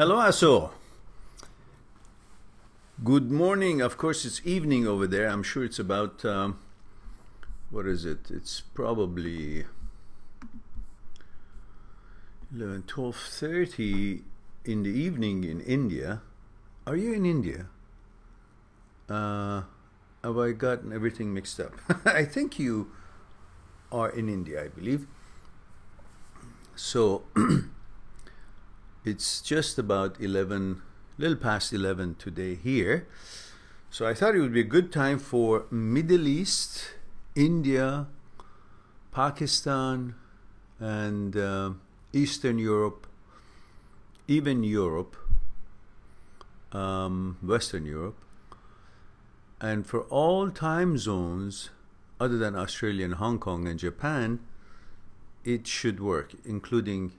Hello, Aso. Good morning. Of course, it's evening over there. I'm sure it's about, what is it? It's probably 12:30 in the evening in India. Are you in India? Have I gotten everything mixed up? I think you are in India, I believe. So it's just about 11, little past 11 today here. So I thought it would be a good time for Middle East, India, Pakistan, and Eastern Europe, even Europe, Western Europe, and for all time zones other than Australia and Hong Kong and Japan, it should work, including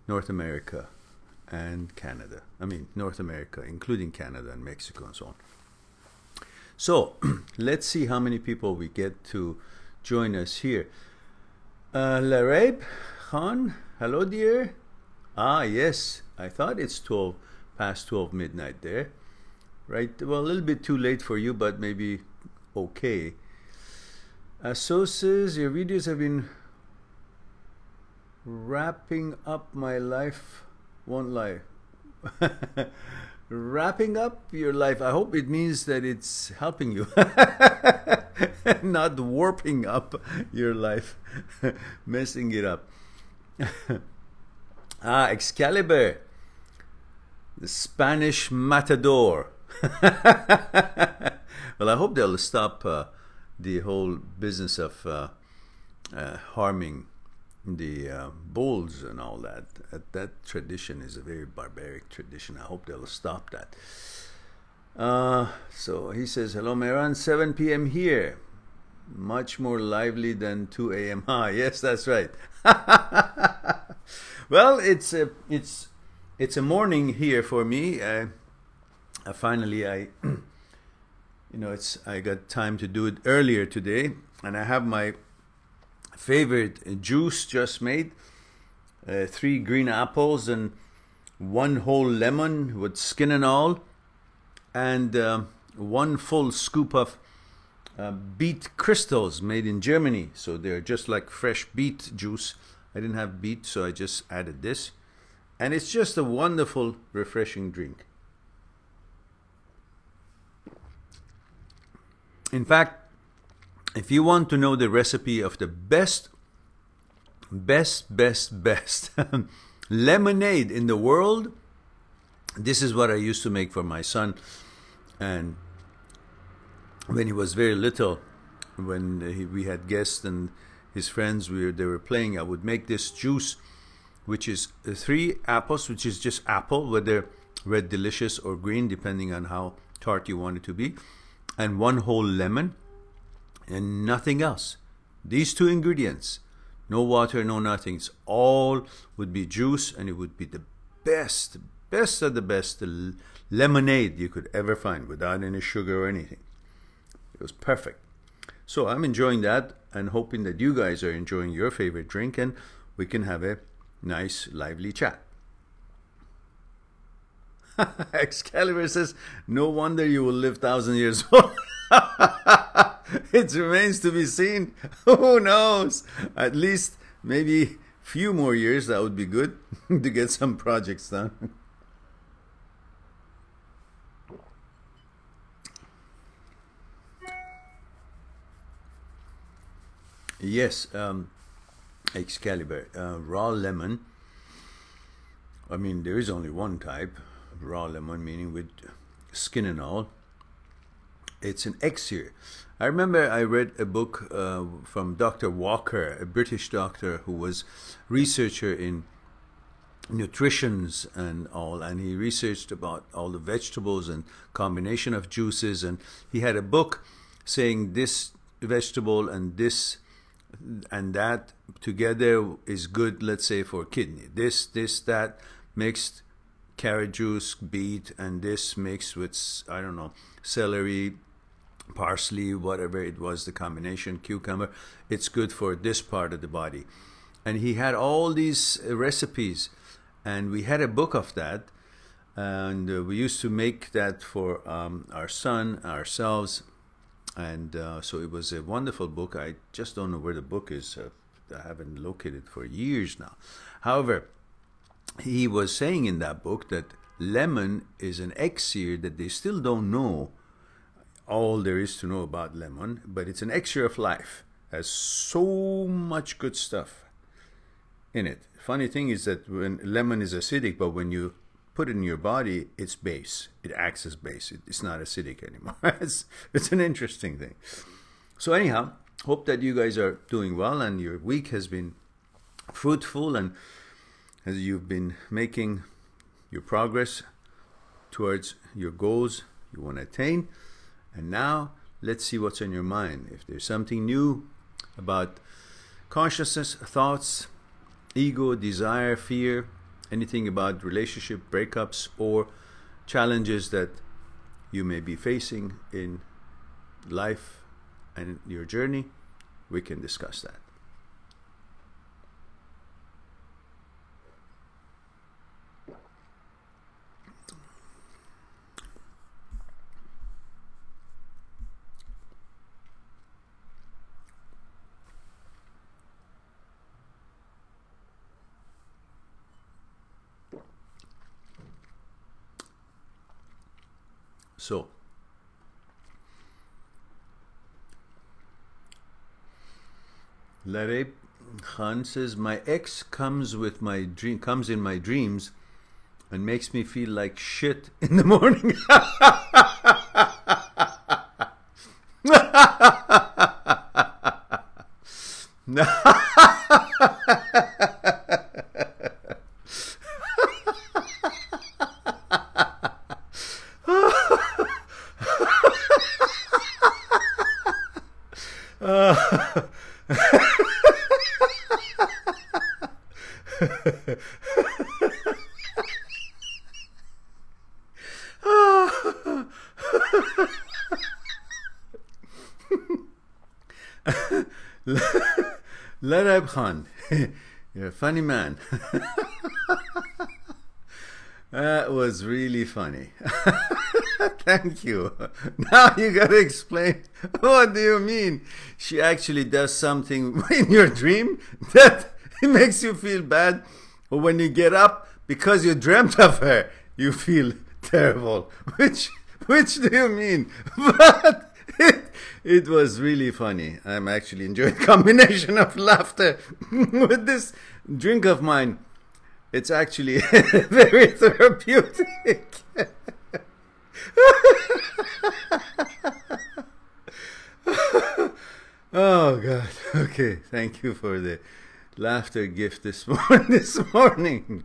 North America and Canada. I mean, North America, including Canada and Mexico and so on. So let's see how many people we get to join us here. Lareb Khan, hello dear. Ah, yes, I thought it's past 12 midnight there. Right, well, a little bit too late for you, but maybe okay. So says, your videos have been wrapping up my life, won't lie. Wrapping up your life, I hope it means that it's helping you, not warping up your life, messing it up. Ah, Excalibur, the Spanish matador. Well, I hope they'll stop the whole business of harming the bulls and all that. That tradition is a very barbaric tradition. I hope they'll stop that. So he says, hello Mehran, 7 p.m. here. Much more lively than 2 a.m. Ah, yes, that's right. Well, it's a morning here for me. Finally, I got time to do it earlier today, and I have my favorite juice just made. 3 green apples and 1 whole lemon with skin and all, and 1 full scoop of beet crystals made in Germany. So they're just like fresh beet juice. I didn't have beet, so I just added this, and it's just a wonderful, refreshing drink. In fact, if you want to know the recipe of the best lemonade in the world, this is what I used to make for my son. And when he was very little, when we had guests and his friends, they were playing, I would make this juice, which is 3 apples, which is just apple, whether red delicious or green, depending on how tart you want it to be, and 1 whole lemon, and nothing else. These 2 ingredients, no water, no nothing. It's all would be juice, and it would be the best of the best lemonade you could ever find without any sugar or anything. It was perfect. So I'm enjoying that and hoping that you guys are enjoying your favorite drink, and we can have a nice, lively chat. Excalibur says, no wonder you will live 1,000 years old. It remains to be seen. Who knows? At least maybe few more years, that would be good to get some projects done. Yes, Excalibur, raw lemon. I mean, there is only one type, raw lemon, meaning with skin and all. It's an elixir. I remember I read a book from Dr. Walker, a British doctor who was researcher in nutritions and all, and he researched about all the vegetables and combination of juices, and he had a book saying this vegetable and this and that together is good, let's say for kidney, this, that, mixed carrot juice, beet, and this mixed with, I don't know, celery, parsley, whatever it was, the combination, cucumber, it's good for this part of the body. And he had all these recipes, And we had a book of that, and we used to make that for our son, ourselves, and so it was a wonderful book. I just don't know where the book is. I haven't located it for years now. However, he was saying in that book that lemon is an elixir that they still don't know all there is to know about lemon, but it's an elixir of life. Has so much good stuff in it. Funny thing is that when lemon is acidic, but when you put it in your body, it's base. It acts as base. It's not acidic anymore. It's an interesting thing. So anyhow, hope that you guys are doing well and your week has been fruitful, and as you've been making your progress towards your goals you want to attain. And now let's see what's on your mind. If there's something new about consciousness, thoughts, ego, desire, fear, anything about relationship breakups or challenges that you may be facing in life and your journey, we can discuss that. So, Lareb Khan says, my ex comes in my dreams and makes me feel like shit in the morning. Larab Khan, you're a funny man. That was really funny. Thank you. Now you gotta explain. What do you mean? She actually does something in your dream that it makes you feel bad, or when you get up because you dreamt of her, you feel terrible. Which do you mean? But it was really funny. I'm actually enjoying the combination of laughter with this drink of mine. It's actually very therapeutic. Oh God. Okay, thank you for the laughter gift this morning.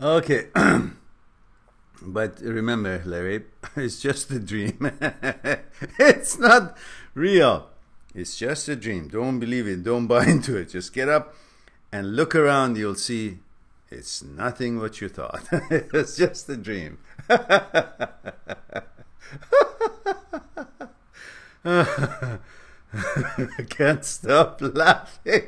Okay. But remember, Larry, it's just a dream. It's not real. It's just a dream. Don't believe it. Don't buy into it. Just get up and look around. You'll see it's nothing what you thought. It's just a dream. I can't stop laughing.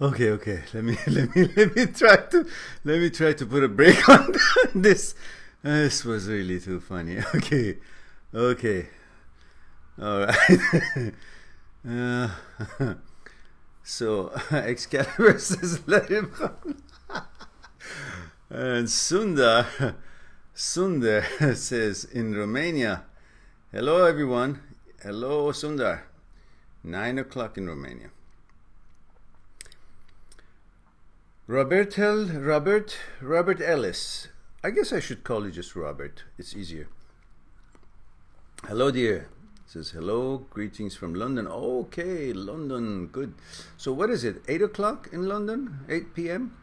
Okay. Let me try to put a break on this. This was really too funny. Okay. All right. So Excalibur says let him come. And Sundar says in Romania, hello everyone. Hello Sundar. 9 o'clock in Romania. Robert Ellis. I guess I should call you just Robert. It's easier. Hello dear. Says hello, greetings from London. Okay, London, good. So what is it? 8 o'clock in London? 8 p.m.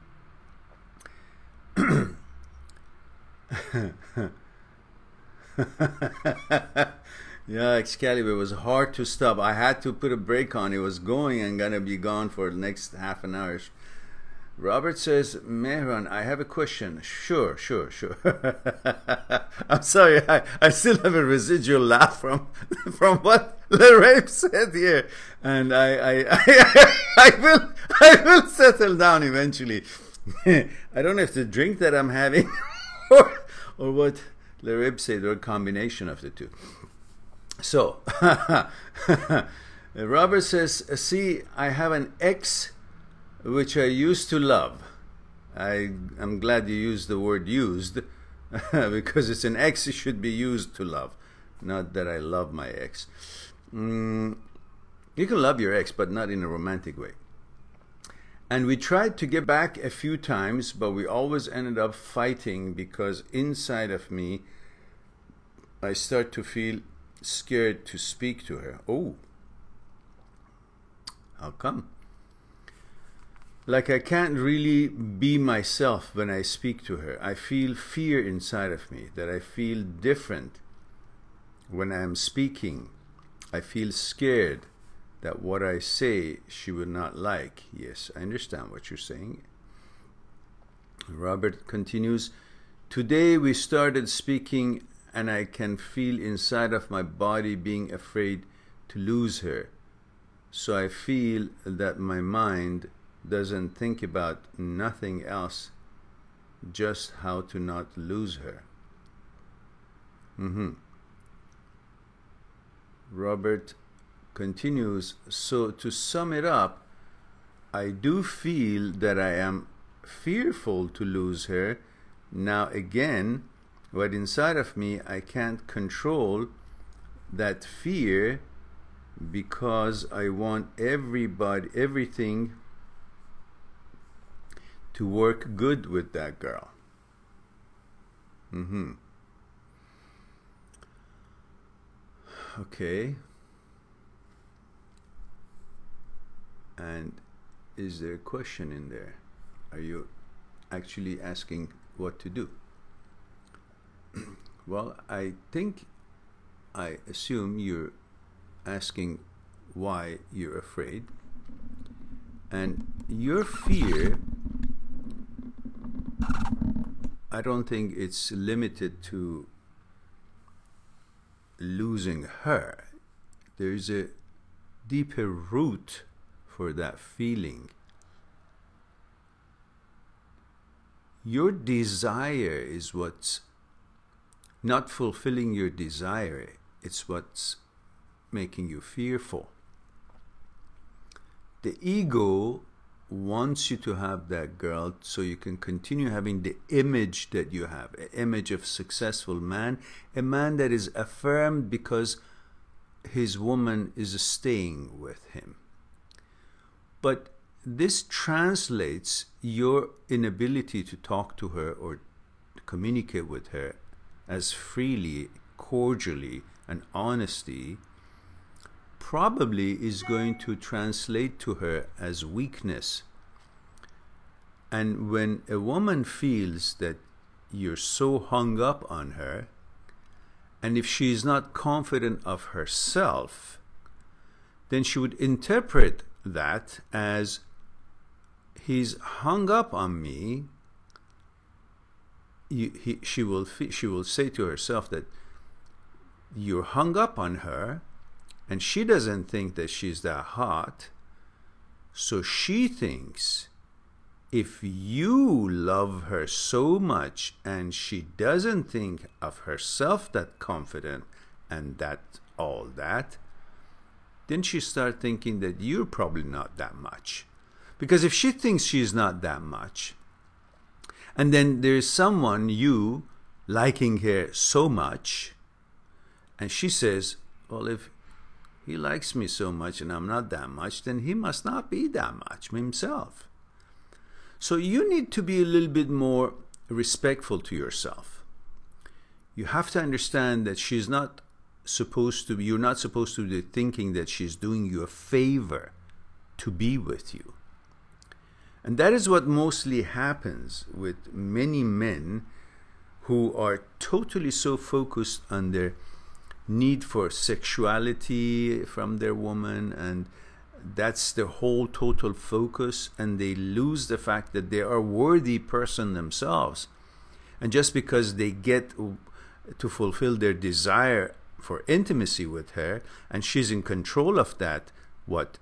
Yeah, Excalibur was hard to stop. I had to put a break on. It was going and gonna be gone for the next half an hour. Robert says, Mehran, I have a question. Sure. I'm sorry, I still have a residual laugh from what Lerape said here, and I will settle down eventually. I don't know if the drink that I'm having or what Lerape said, or a combination of the two. So Robert says, see, I have an ex which I used to love. I'm glad you used the word used, because it's an ex, it should be used to love, not that I love my ex. You can love your ex, but not in a romantic way. And we tried to get back a few times, but we always ended up fighting, because inside of me I start to feel scared to speak to her. Oh, how come? Like I can't really be myself when I speak to her. I feel fear inside of me, that I feel different when I'm speaking. I feel scared that what I say she would not like. Yes, I understand what you're saying. Robert continues, today we started speaking and I can feel inside of my body being afraid to lose her. So I feel that my mind doesn't think about nothing else, just how to not lose her. Robert continues, so to sum it up, I do feel that I am fearful to lose her now again, but inside of me I can't control that fear, because I want everything to work good with that girl. Okay. And is there a question in there? Are you actually asking what to do? Well, I assume you're asking why you're afraid, and your fear, I don't think it's limited to losing her. There's a deeper root for that feeling. Your desire is what's not fulfilling your desire. It's what's making you fearful. The ego wants you to have that girl so you can continue having the image that you have, an image of successful man, a man that is affirmed because his woman is staying with him. But this translates your inability to talk to her or to communicate with her as freely, cordially, and honesty, probably is going to translate to her as weakness. And when a woman feels that you're so hung up on her, and if she is not confident of herself, then she would interpret that as, he's hung up on me. She will say to herself that you're hung up on her, and she doesn't think that she's that hot. So she thinks, if you love her so much and she doesn't think of herself that confident and that all that, then she starts thinking that you're probably not that much. Because if she thinks she's not that much, and then there's someone, you, liking her so much, and she says, well, if he likes me so much and I'm not that much, then he must not be that much himself. So you need to be a little bit more respectful to yourself. You have to understand that she's not supposed to be, you're not supposed to be thinking that she's doing you a favor to be with you. And that is what mostly happens with many men who are totally so focused on their need for sexuality from their woman, and that's the whole total focus, and they lose the fact that they are a worthy person themselves. And just because they get to fulfill their desire for intimacy with her, and she's in control of that, what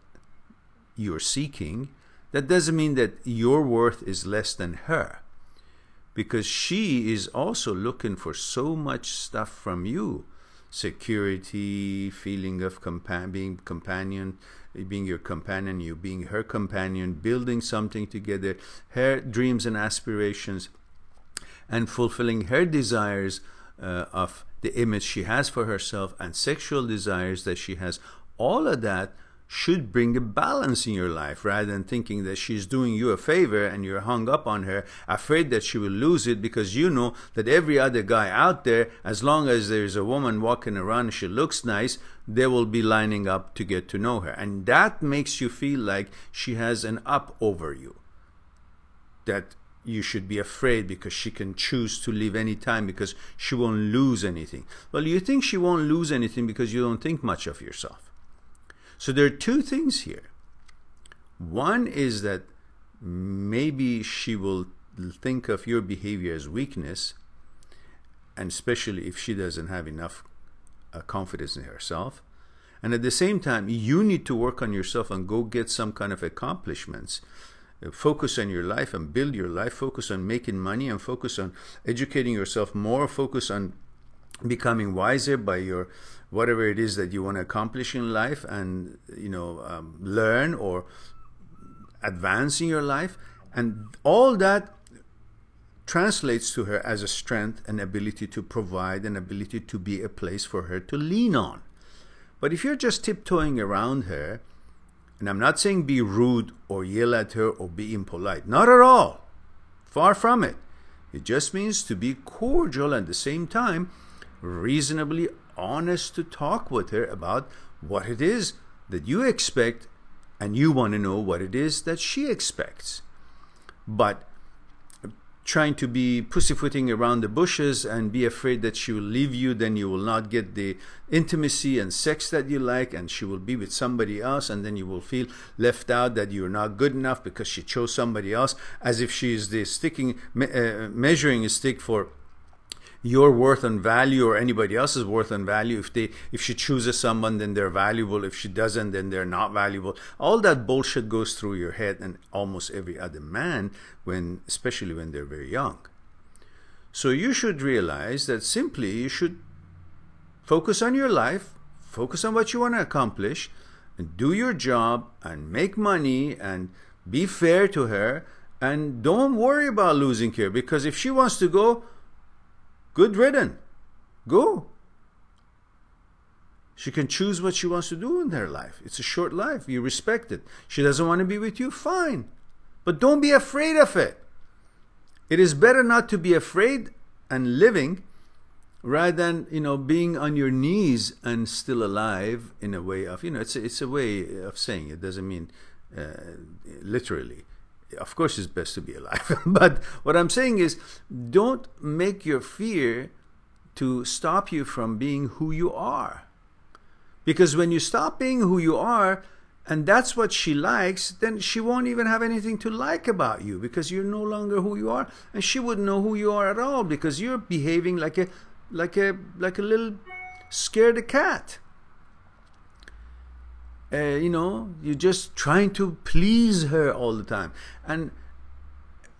you're seeking, that doesn't mean that your worth is less than her, because she is also looking for so much stuff from you: security, feeling of being companion, being your companion, you being her companion, building something together, her dreams and aspirations, and fulfilling her desires of the image she has for herself, and sexual desires that she has. All of that should bring a balance in your life, rather than thinking that she's doing you a favor and you're hung up on her, afraid that she will lose it, because you know that every other guy out there, as long as there's a woman walking around and she looks nice, they will be lining up to get to know her. And that makes you feel like she has an up over you, that you should be afraid because she can choose to leave any time because she won't lose anything. Well, you think she won't lose anything because you don't think much of yourself. So there are two things here. One is that maybe she will think of your behavior as weakness, and especially if she doesn't have enough confidence in herself. And at the same time, you need to work on yourself and go get some kind of accomplishments. Focus on your life and build your life. Focus on making money, and focus on educating yourself more. Focus on becoming wiser by your whatever it is that you want to accomplish in life, and learn or advance in your life. And all that translates to her as a strength, an ability to provide, an ability to be a place for her to lean on. But if you're just tiptoeing around her, and I'm not saying be rude or yell at her or be impolite, not at all, far from it. It just means to be cordial, and at the same time reasonably honest, to talk with her about what it is that you expect, and you want to know what it is that she expects. But trying to be pussyfooting around the bushes and be afraid that she will leave you, then you will not get the intimacy and sex that you like, and she will be with somebody else, and then you will feel left out, that you're not good enough because she chose somebody else, as if she is the measuring stick for your worth and value, or anybody else's worth and value. If she chooses someone, then they're valuable. If she doesn't, then they're not valuable. All that bullshit goes through your head, and almost every other man, especially when they're very young. So you should realize that simply you should focus on your life, focus on what you want to accomplish, and do your job, and make money, and be fair to her, and don't worry about losing her, because if she wants to go, good riddance. Go. She can choose what she wants to do in her life. It's a short life. You respect it. She doesn't want to be with you, fine. But don't be afraid of it. It is better not to be afraid and living, rather than, being on your knees and still alive, in a way of, it's a way of saying it. Doesn't mean literally. Of course, it's best to be alive. But what I'm saying is, don't make your fear to stop you from being who you are. Because when you stop being who you are, and that's what she likes, then she won't even have anything to like about you, because you're no longer who you are, and she wouldn't know who you are at all, because you're behaving like a little scared cat. You're just trying to please her all the time. And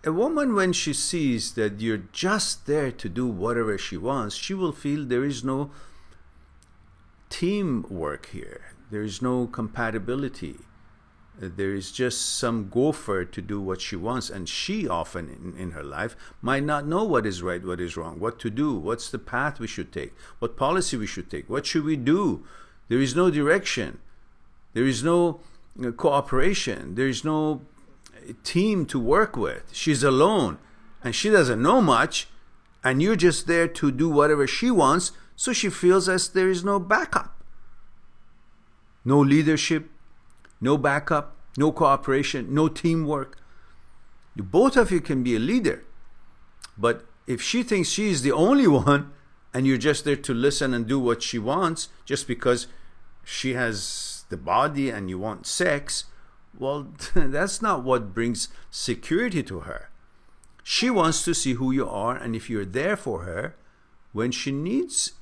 a woman, when she sees that you're just there to do whatever she wants, she will feel there is no teamwork here. There is no compatibility. There is just some gopher to do what she wants, and she often in her life might not know what is right, what is wrong, what to do, what's the path we should take, what policy we should take, what should we do. There is no direction. There is no cooperation. There is no team to work with. She's alone, and she doesn't know much, and you're just there to do whatever she wants, so she feels as there is no backup. No leadership, no backup, no cooperation, no teamwork. Both of you can be a leader, but if she thinks she is the only one, and you're just there to listen and do what she wants, just because she has the body and you want sex, well, that's not what brings security to her. She wants to see who you are, and if you're there for her when she needs,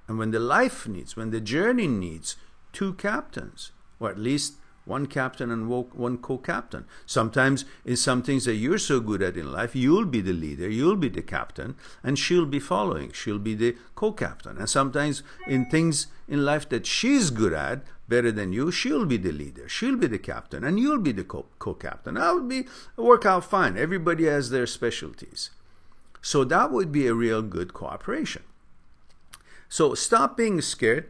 and when the life needs, when the journey needs two captains, or at least one captain and one co-captain. Sometimes in some things that you're so good at in life, you'll be the leader, you'll be the captain, and she'll be following, she'll be the co-captain. And sometimes in things in life that she's good at, better than you, she'll be the leader, she'll be the captain, and you'll be the co-captain. That would work out fine. Everybody has their specialties. So that would be a real good cooperation. So stop being scared.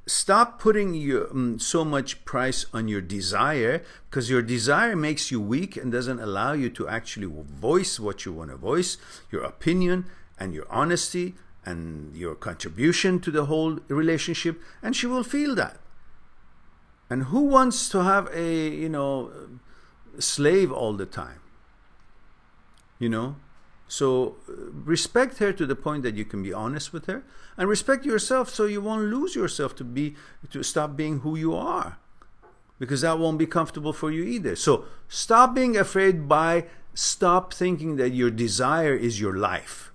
Stop putting so much price on your desire, because your desire makes you weak and doesn't allow you to actually voice what you want to voice, your opinion and your honesty and your contribution to the whole relationship, and she will feel that. And who wants to have a, slave all the time? So respect her to the point that you can be honest with her, and respect yourself so you won't lose yourself to stop being who you are, because that won't be comfortable for you either. So stop being afraid stop thinking that your desire is your life.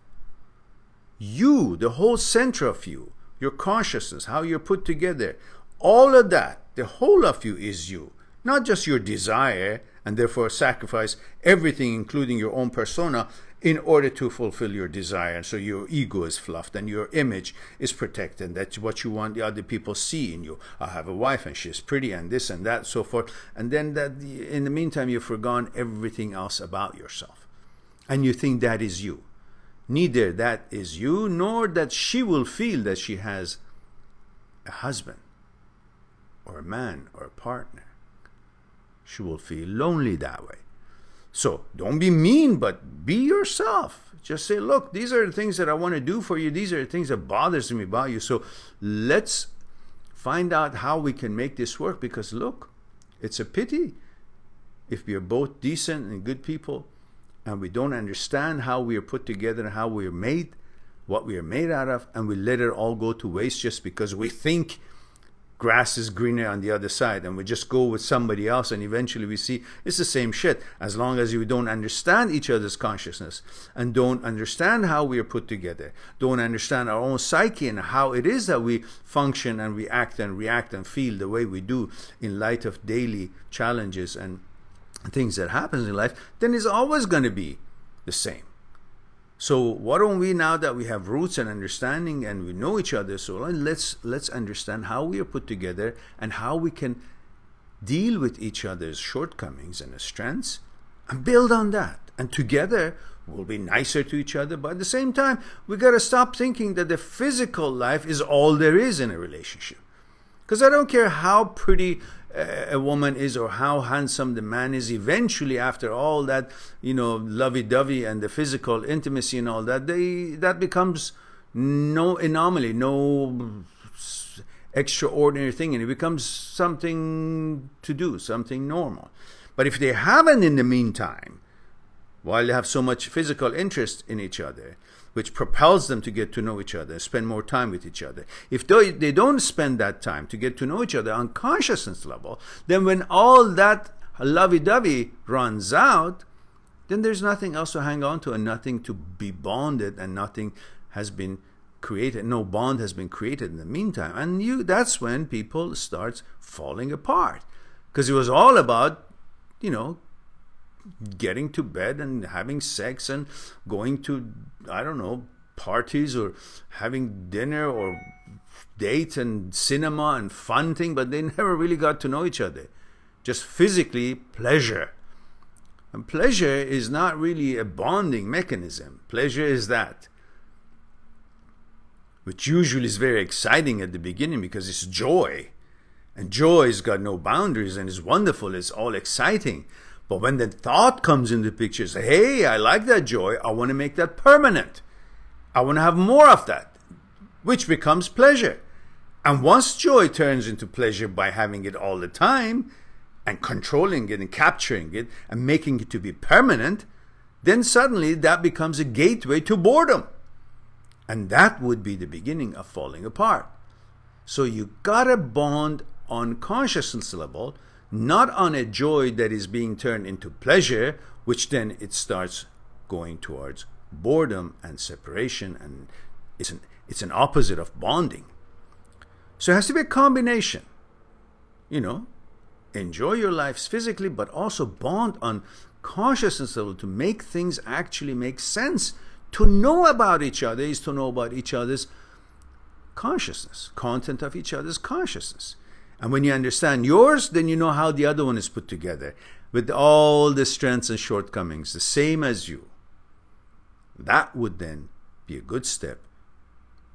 You, the whole center of you, your consciousness, how you're put together, all of that, the whole of you is you, not just your desire, and therefore sacrifice everything, including your own persona, in order to fulfill your desire. And so your ego is fluffed and your image is protected. That's what you want the other people see in you. I have a wife and she's pretty and this and that, so forth. And then in the meantime, you've forgone everything else about yourself. And you think that is you. Neither that is you, nor that she will feel that she has a husband or a man or a partner. She will feel lonely that way. So don't be mean, but be yourself. Just say, look, these are the things that I want to do for you. These are the things that bothers me about you. So let's find out how we can make this work, because look, it's a pity if we are both decent and good people and we don't understand how we are put together and how we are made, what we are made out of, and we let it all go to waste just because we think grass is greener on the other side, and we just go with somebody else, and eventually we see it's the same shit. As long as we don't understand each other's consciousness and don't understand how we are put together, don't understand our own psyche and how it is that we function and react and feel the way we do in light of daily challenges and things that happens in life, then it's always going to be the same. So why don't we, now that we have roots and understanding and we know each other so well, let's understand how we are put together and how we can deal with each other's shortcomings and strengths and build on that. And together we'll be nicer to each other. But at the same time, we got to stop thinking that the physical life is all there is in a relationship. Because I don't care how pretty a woman is or how handsome the man is, eventually after all that, lovey-dovey and the physical intimacy and all that, that becomes no anomaly, no extraordinary thing, and it becomes something to do, something normal. But if they haven't in the meantime, while they have so much physical interest in each other, which propels them to get to know each other, spend more time with each other. If they don't spend that time to get to know each other on consciousness level, then when all that lovey-dovey runs out, then there's nothing else to hang on to and nothing to be bonded, and nothing has been created, no bond has been created in the meantime. And that's when people start falling apart. Because it was all about, getting to bed and having sex and going to, I don't know, parties or having dinner or date and cinema and fun thing, but they never really got to know each other. Just physically pleasure. And pleasure is not really a bonding mechanism. Pleasure is that, which usually is very exciting at the beginning because it's joy. And joy has got no boundaries and is wonderful, it's all exciting. But when the thought comes into the picture, say, hey, I like that joy, I want to make that permanent. I want to have more of that, which becomes pleasure. And once joy turns into pleasure by having it all the time and controlling it and capturing it and making it to be permanent, then suddenly that becomes a gateway to boredom. And that would be the beginning of falling apart. So you gotta bond on consciousness level, not on a joy that is being turned into pleasure, which then it starts going towards boredom and separation, and it's an opposite of bonding. So it has to be a combination. You know, enjoy your lives physically, but also bond on consciousness level to make things actually make sense. To know about each other is to know about each other's consciousness, content of each other's consciousness. And when you understand yours, then you know how the other one is put together with all the strengths and shortcomings, the same as you. That would then be a good step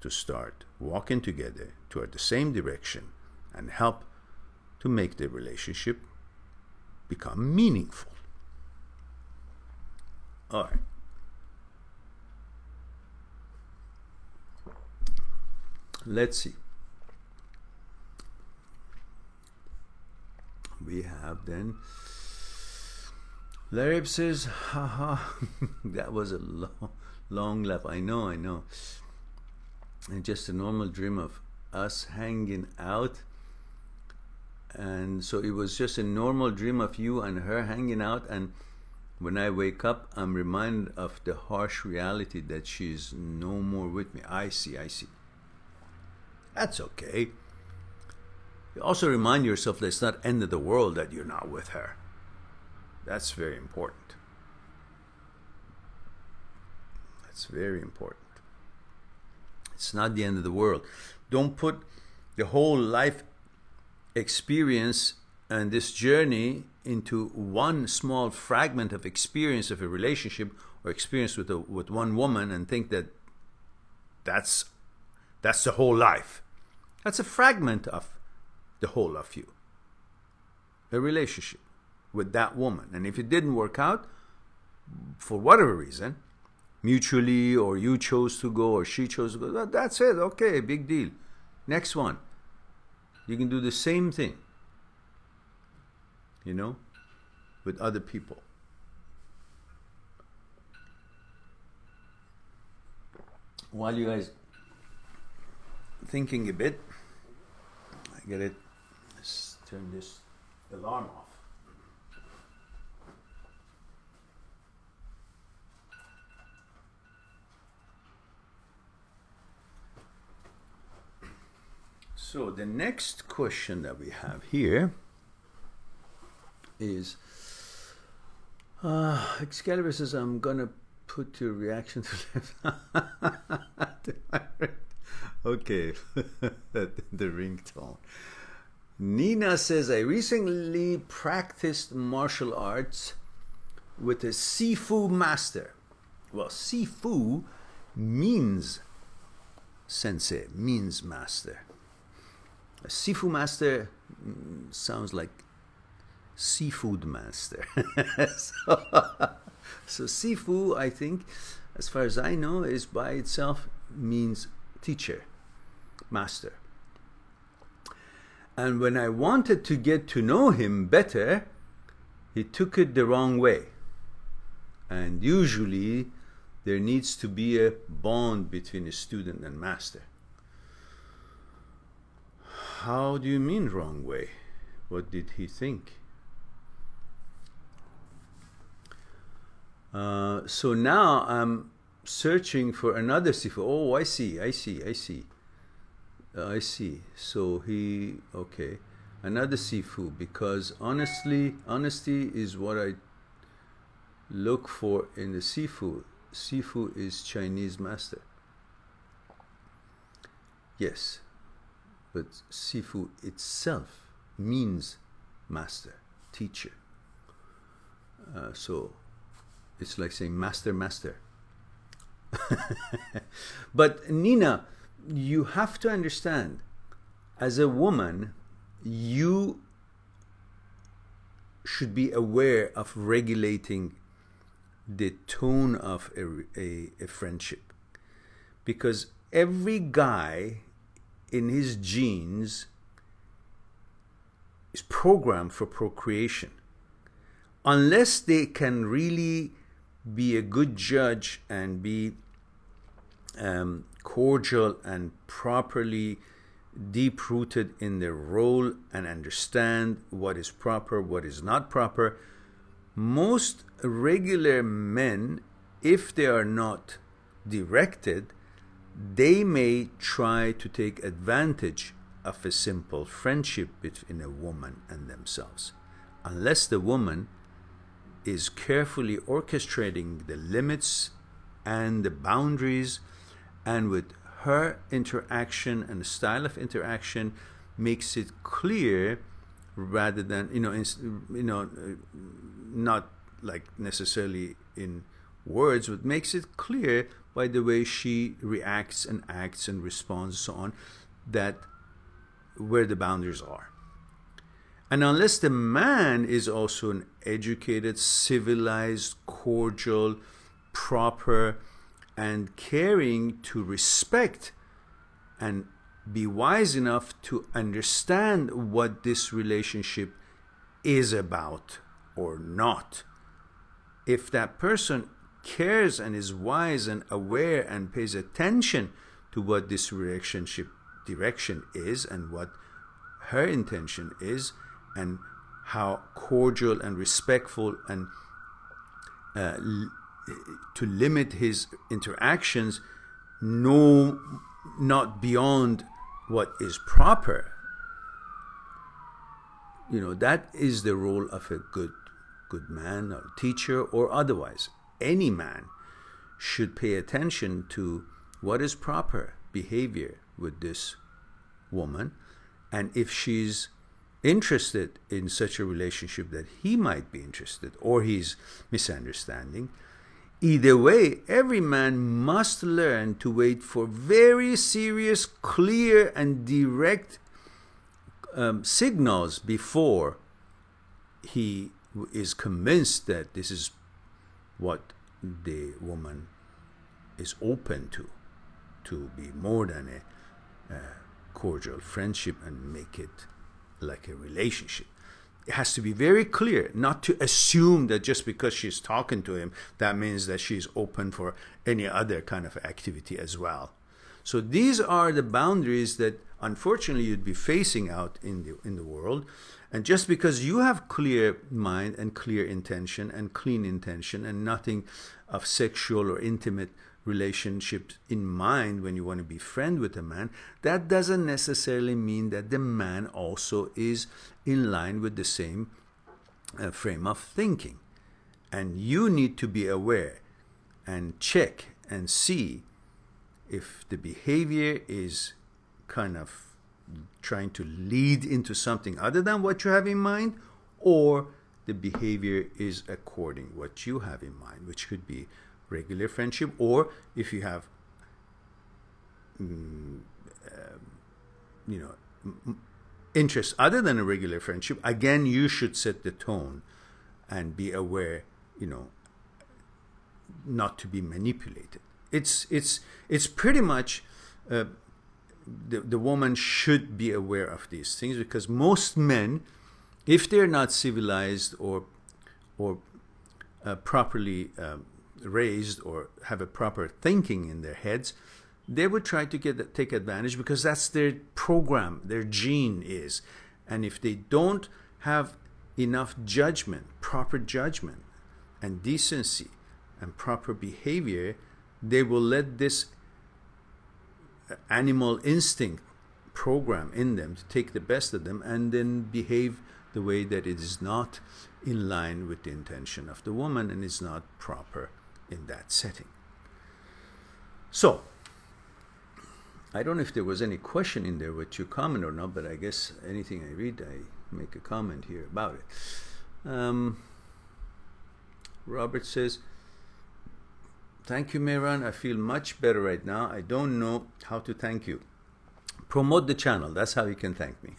to start walking together toward the same direction and help to make the relationship become meaningful. All right. Let's see. We have then Larry says, haha, that was a long laugh. I know. And just a normal dream of us hanging out. And so it was just a normal dream of you and her hanging out. And when I wake up, I'm reminded of the harsh reality that she's no more with me. I see. That's okay. You also remind yourself that it's not end of the world that you're not with her. That's very important. That's very important. It's not the end of the world. Don't put the whole life experience and this journey into one small fragment of experience of a relationship or experience with one woman and think that that's the whole life. That's a fragment of the whole of you. A relationship with that woman. And if it didn't work out, for whatever reason, mutually, or you chose to go or she chose to go, that's it. Okay, big deal. Next one. You can do the same thing, you know, with other people. While you guys thinking a bit, I gotta turn this alarm off. So the next question that we have here is, Excalibur says, I'm gonna put your reaction to okay, the ringtone. Nina says, I recently practiced martial arts with a Sifu master. Well, Sifu means sensei, means master. A Sifu master sounds like seafood master. So Sifu, I think, as far as I know, is by itself means teacher, master. And when I wanted to get to know him better, he took it the wrong way. And usually there needs to be a bond between a student and master. How do you mean wrong way? What did he think? So now I'm searching for another Sifu. Oh, I see. So he, okay, another Sifu, because honesty is what I look for in the Sifu. Sifu is Chinese master. Yes, but Sifu itself means master, teacher. So it's like saying master. But Nina, you have to understand, as a woman, you should be aware of regulating the tone of a friendship, because every guy in his genes is programmed for procreation. Unless they can really be a good judge and be cordial and properly deep-rooted in their role and understand what is proper, what is not proper. Most regular men, if they are not directed, they may try to take advantage of a simple friendship between a woman and themselves, unless the woman is carefully orchestrating the limits and the boundaries, and with her interaction and style of interaction makes it clear, rather than not like necessarily in words, but makes it clear by the way she reacts and acts and responds, so on, that where the boundaries are. And unless the man is also an educated, civilized, cordial, proper, and caring to respect and be wise enough to understand what this relationship is about or not. If that person cares and is wise and aware and pays attention to what this relationship direction is and what her intention is, and how cordial and respectful and to limit his interactions, no, not beyond what is proper, that is the role of a good man or teacher or otherwise. Any man should pay attention to what is proper behavior with this woman, and if she's interested in such a relationship that he might be interested, or he's misunderstanding, either way, every man must learn to wait for very serious, clear, and direct signals before he is convinced that this is what the woman is open to be more than a cordial friendship and make it like a relationship. It has to be very clear, not to assume that just because she's talking to him, that means that she's open for any other kind of activity as well. So these are the boundaries that unfortunately you'd be facing out in the world. And just because you have clear mind and clear intention and clean intention and nothing of sexual or intimate relationships in mind when you want to be friend with a man, that doesn't necessarily mean that the man also is in line with the same frame of thinking. And you need to be aware and check and see if the behavior is kind of trying to lead into something other than what you have in mind, or the behavior is according what you have in mind, which could be regular friendship, or if you have interests other than a regular friendship, again you should set the tone and be aware, not to be manipulated. It's pretty much the woman should be aware of these things, because most men, if they're not civilized or properly raised or have a proper thinking in their heads, they would try to take advantage, because that's their program, their gene is. And if they don't have enough judgment, proper judgment and decency and proper behavior, they will let this animal instinct program in them to take the best of them and then behave the way that it is not in line with the intention of the woman and is not proper in that setting. So I don't know if there was any question in there with your comment or not, but I guess anything I read, I make a comment here about it. Robert says, thank you, Mehran. I feel much better right now. I don't know how to thank you. Promote the channel. That's how you can thank me.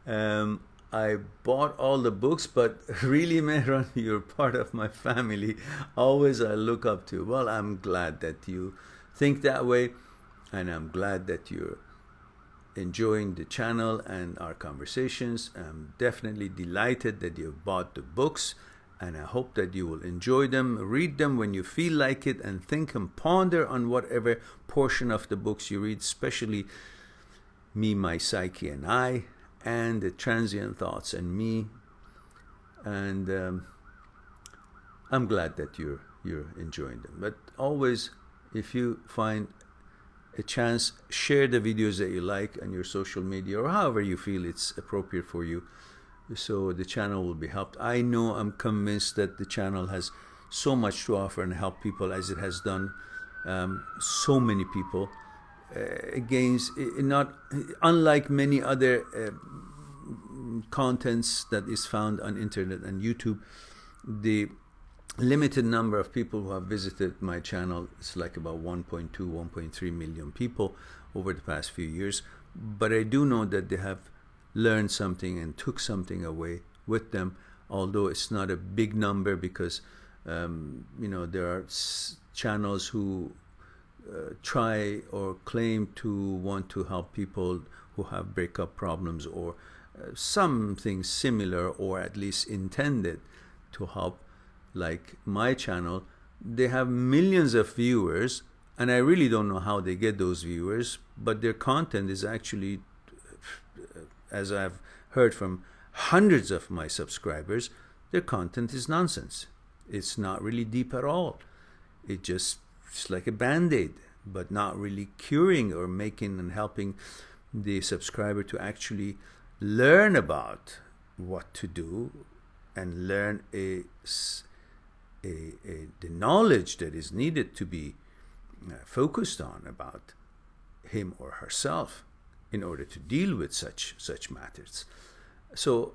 I bought all the books, but really, Mehran, you're part of my family. Always I look up to. Well, I'm glad that you think that way, and I'm glad that you're enjoying the channel and our conversations. I'm definitely delighted that you bought the books, and I hope that you will enjoy them. Read them when you feel like it, and think and ponder on whatever portion of the books you read, especially Me, My Psyche, and I, and the Transient Thoughts and Me. And I'm glad that you're enjoying them. But always, if you find a chance, share the videos that you like on your social media or however you feel it's appropriate for you, so the channel will be helped. I know, I'm convinced that the channel has so much to offer and help people, as it has done so many people. Unlike many other contents that is found on internet and YouTube, the limited number of people who have visited my channel is like about 1.2, 1.3 million people over the past few years. But I do know that they have learned something and took something away with them, although it's not a big number, because you know, there are channels who try or claim to want to help people who have breakup problems or something similar, or at least intended to help. Like my channel, they have millions of viewers, and I really don't know how they get those viewers, but their content is actually, as I've heard from hundreds of my subscribers, their content is nonsense. It's not really deep at all. It's like a band-aid, but not really curing or making and helping the subscriber to actually learn about what to do and learn the knowledge that is needed to be focused on about him or herself in order to deal with such matters. So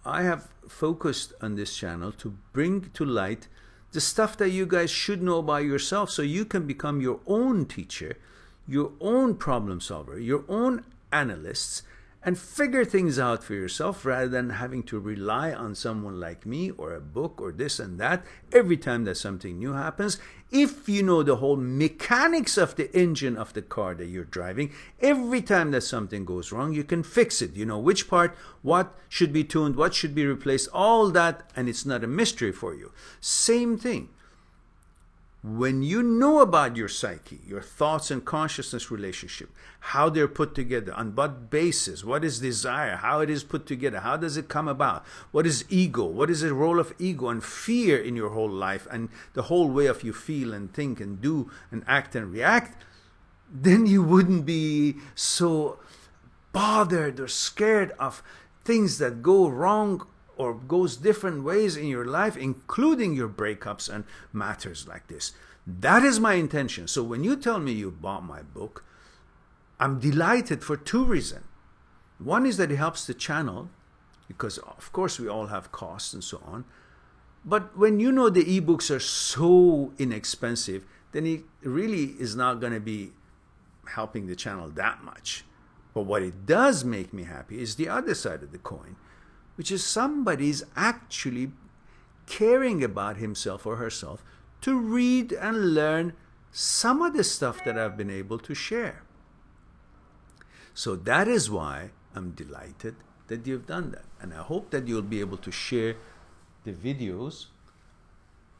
I have focused on this channel to bring to light the stuff that you guys should know about yourself, so you can become your own teacher, your own problem solver, your own analysts, and figure things out for yourself, rather than having to rely on someone like me or a book or this and that every time that something new happens. If you know the whole mechanics of the engine of the car that you're driving, every time that something goes wrong, you can fix it. You know which part, what should be tuned, what should be replaced, all that, and it's not a mystery for you. Same thing. When you know about your psyche, your thoughts and consciousness relationship, how they're put together, on what basis, what is desire, how it is put together, how does it come about, what is ego, what is the role of ego and fear in your whole life, and the whole way of you feel and think and do and act and react, then you wouldn't be so bothered or scared of things that go wrong or goes different ways in your life, including your breakups and matters like this. That is my intention. So when you tell me you bought my book, I'm delighted for two reasons. One is that it helps the channel, because of course we all have costs and so on. But when you know the ebooks are so inexpensive, then it really is not going to be helping the channel that much. But what it does make me happy is the other side of the coin, which is somebody's actually caring about himself or herself to read and learn some of the stuff that I've been able to share. So that is why I'm delighted that you've done that. And I hope that you'll be able to share the videos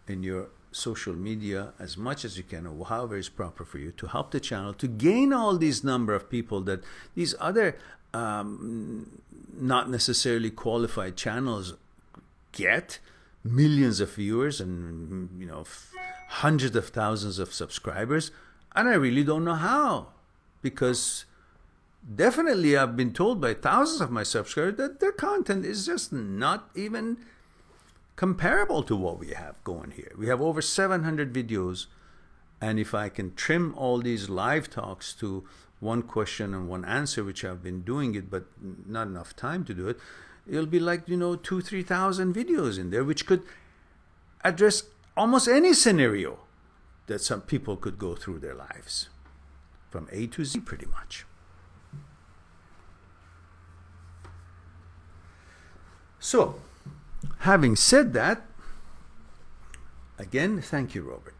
in your social media as much as you can, or however is proper for you, to help the channel to gain all these number of people that these other not necessarily qualified channels get, millions of viewers and, you know, hundreds of thousands of subscribers. And I really don't know how, because definitely I've been told by thousands of my subscribers that their content is just not even comparable to what we have going here. We have over 700 videos, and if I can trim all these live talks to one question and one answer, which I've been doing it, but not enough time to do it, it'll be like, you know, 2,000-3,000 videos in there, which could address almost any scenario that some people could go through their lives, from A to Z pretty much. So, having said that, again, thank you, Robert.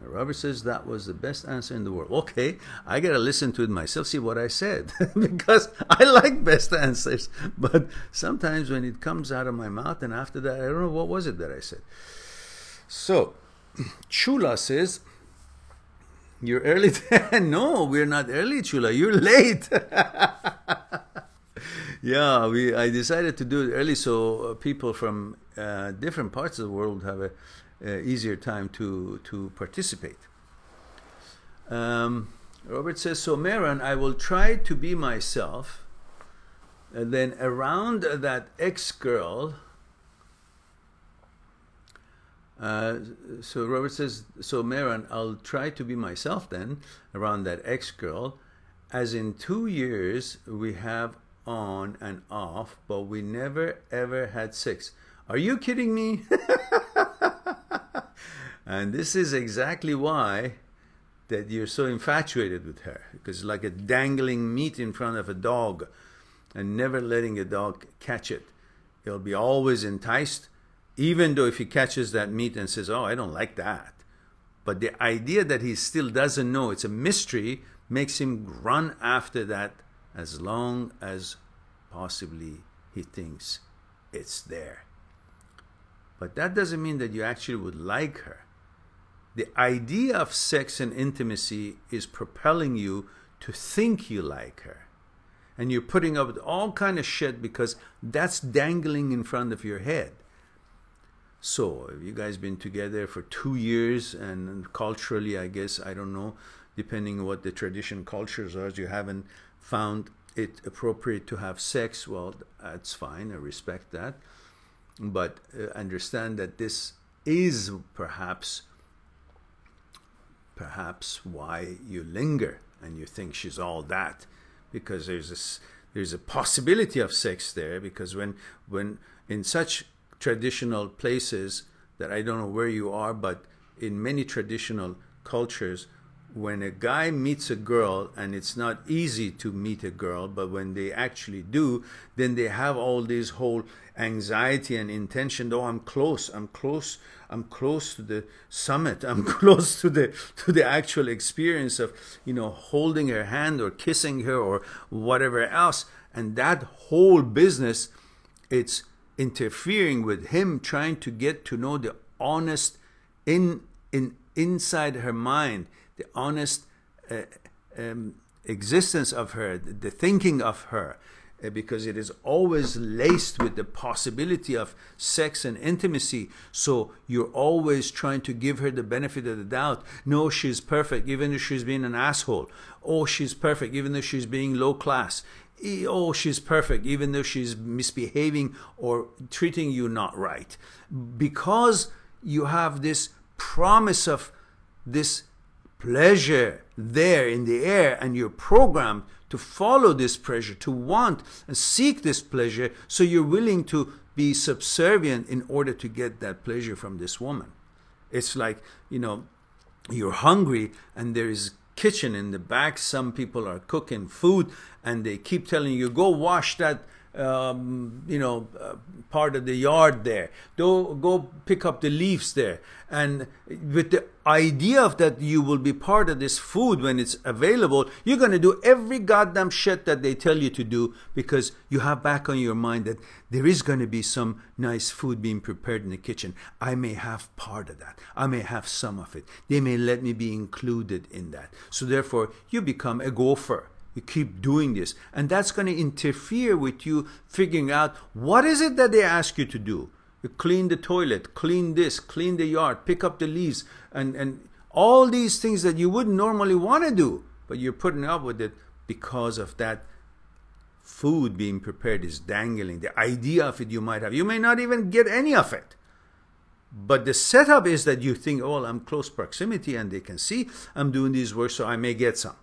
Robert says that was the best answer in the world. Okay, I gotta listen to it myself, see what I said, because I like best answers, but sometimes when it comes out of my mouth and after that, I don't know what was it that I said. So, Chula says, you're early. No, we're not early, Chula. You're late. Yeah, I decided to do it early so people from different parts of the world have a easier time to participate. Robert says, so Mehran, I will try to be myself. And then around that ex-girl, so Robert says, so Mehran, I'll try to be myself then around that ex-girl, as in 2 years we have on and off, but we never ever had sex. Are you kidding me? And this is exactly why that you're so infatuated with her, because it's like a dangling meat in front of a dog and never letting a dog catch it. He'll be always enticed, even though if he catches that meat and says, oh, I don't like that. But the idea that he still doesn't know, it's a mystery, makes him run after that as long as possibly he thinks it's there. But that doesn't mean that you actually would like her. The idea of sex and intimacy is propelling you to think you like her. And you're putting up with all kind of shit because that's dangling in front of your head. So, if you guys been together for 2 years, and culturally, I guess, I don't know, depending on what the tradition cultures are, you haven't found it appropriate to have sex, well, that's fine, I respect that. But understand that this is perhaps why you linger and you think she's all that, because there's a possibility of sex there, because when in such traditional places that I don't know where you are, but in many traditional cultures, when a guy meets a girl, and it's not easy to meet a girl, but when they actually do, then they have all this whole anxiety and intention. Oh, I'm close to the summit, I'm close to the actual experience of, you know, holding her hand or kissing her or whatever else. And that whole business, it's interfering with him trying to get to know the honest inside her mind, the honest existence of her, the thinking of her, because it is always laced with the possibility of sex and intimacy. So you're always trying to give her the benefit of the doubt. No, she's perfect, even if she's being an asshole. Oh, she's perfect, even though she's being low class. Oh, she's perfect, even though she's misbehaving or treating you not right. Because you have this promise of this pleasure there in the air, and you're programmed to follow this pleasure, to want and seek this pleasure, so you're willing to be subservient in order to get that pleasure from this woman. It's like, you know, you're hungry and there is kitchen in the back, some people are cooking food, and they keep telling you, go wash that part of the yard there, go pick up the leaves there. And with the idea of that you will be part of this food when it's available, you're going to do every goddamn shit that they tell you to do, because you have back on your mind that there is going to be some nice food being prepared in the kitchen. I may have part of that. I may have some of it. They may let me be included in that. So therefore, you become a gopher. You keep doing this, and that's going to interfere with you figuring out what is it that they ask you to do. You clean the toilet, clean this, clean the yard, pick up the leaves, and all these things that you wouldn't normally want to do, but you're putting up with it because of that food being prepared is dangling. The idea of it you might have. You may not even get any of it. But the setup is that you think, oh, I'm close proximity and they can see I'm doing this work, so I may get some.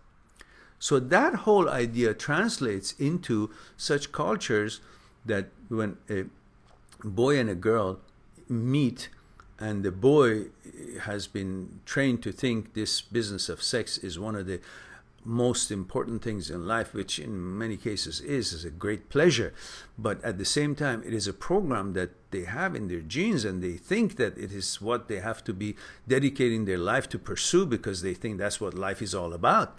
So that whole idea translates into such cultures that when a boy and a girl meet, and the boy has been trained to think this business of sex is one of the most important things in life, which in many cases is a great pleasure, but at the same time it is a program that they have in their genes, and they think that it is what they have to be dedicating their life to pursue, because they think that's what life is all about.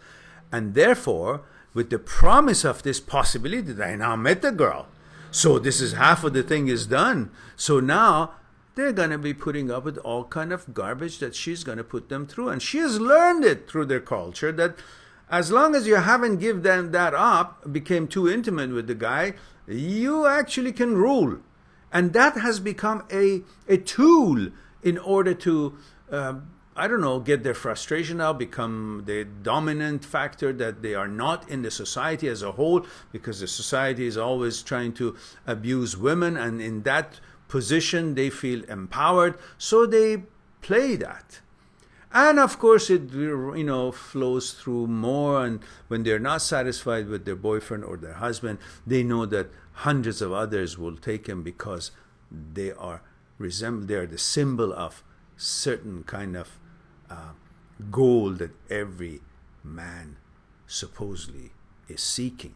And therefore, with the promise of this possibility that I now met the girl, so this is half of the thing is done, so now they're going to be putting up with all kind of garbage that she's going to put them through. And she has learned it through their culture that as long as you haven't given them that up, became too intimate with the guy, you actually can rule. And that has become a tool in order to, I don't know, get their frustration out, become the dominant factor that they are not in the society as a whole, because the society is always trying to abuse women, and in that position they feel empowered, so they play that. And of course it, you know, flows through more, and when they're not satisfied with their boyfriend or their husband, they know that hundreds of others will take him, because they are the symbol of certain kind of goal that every man supposedly is seeking.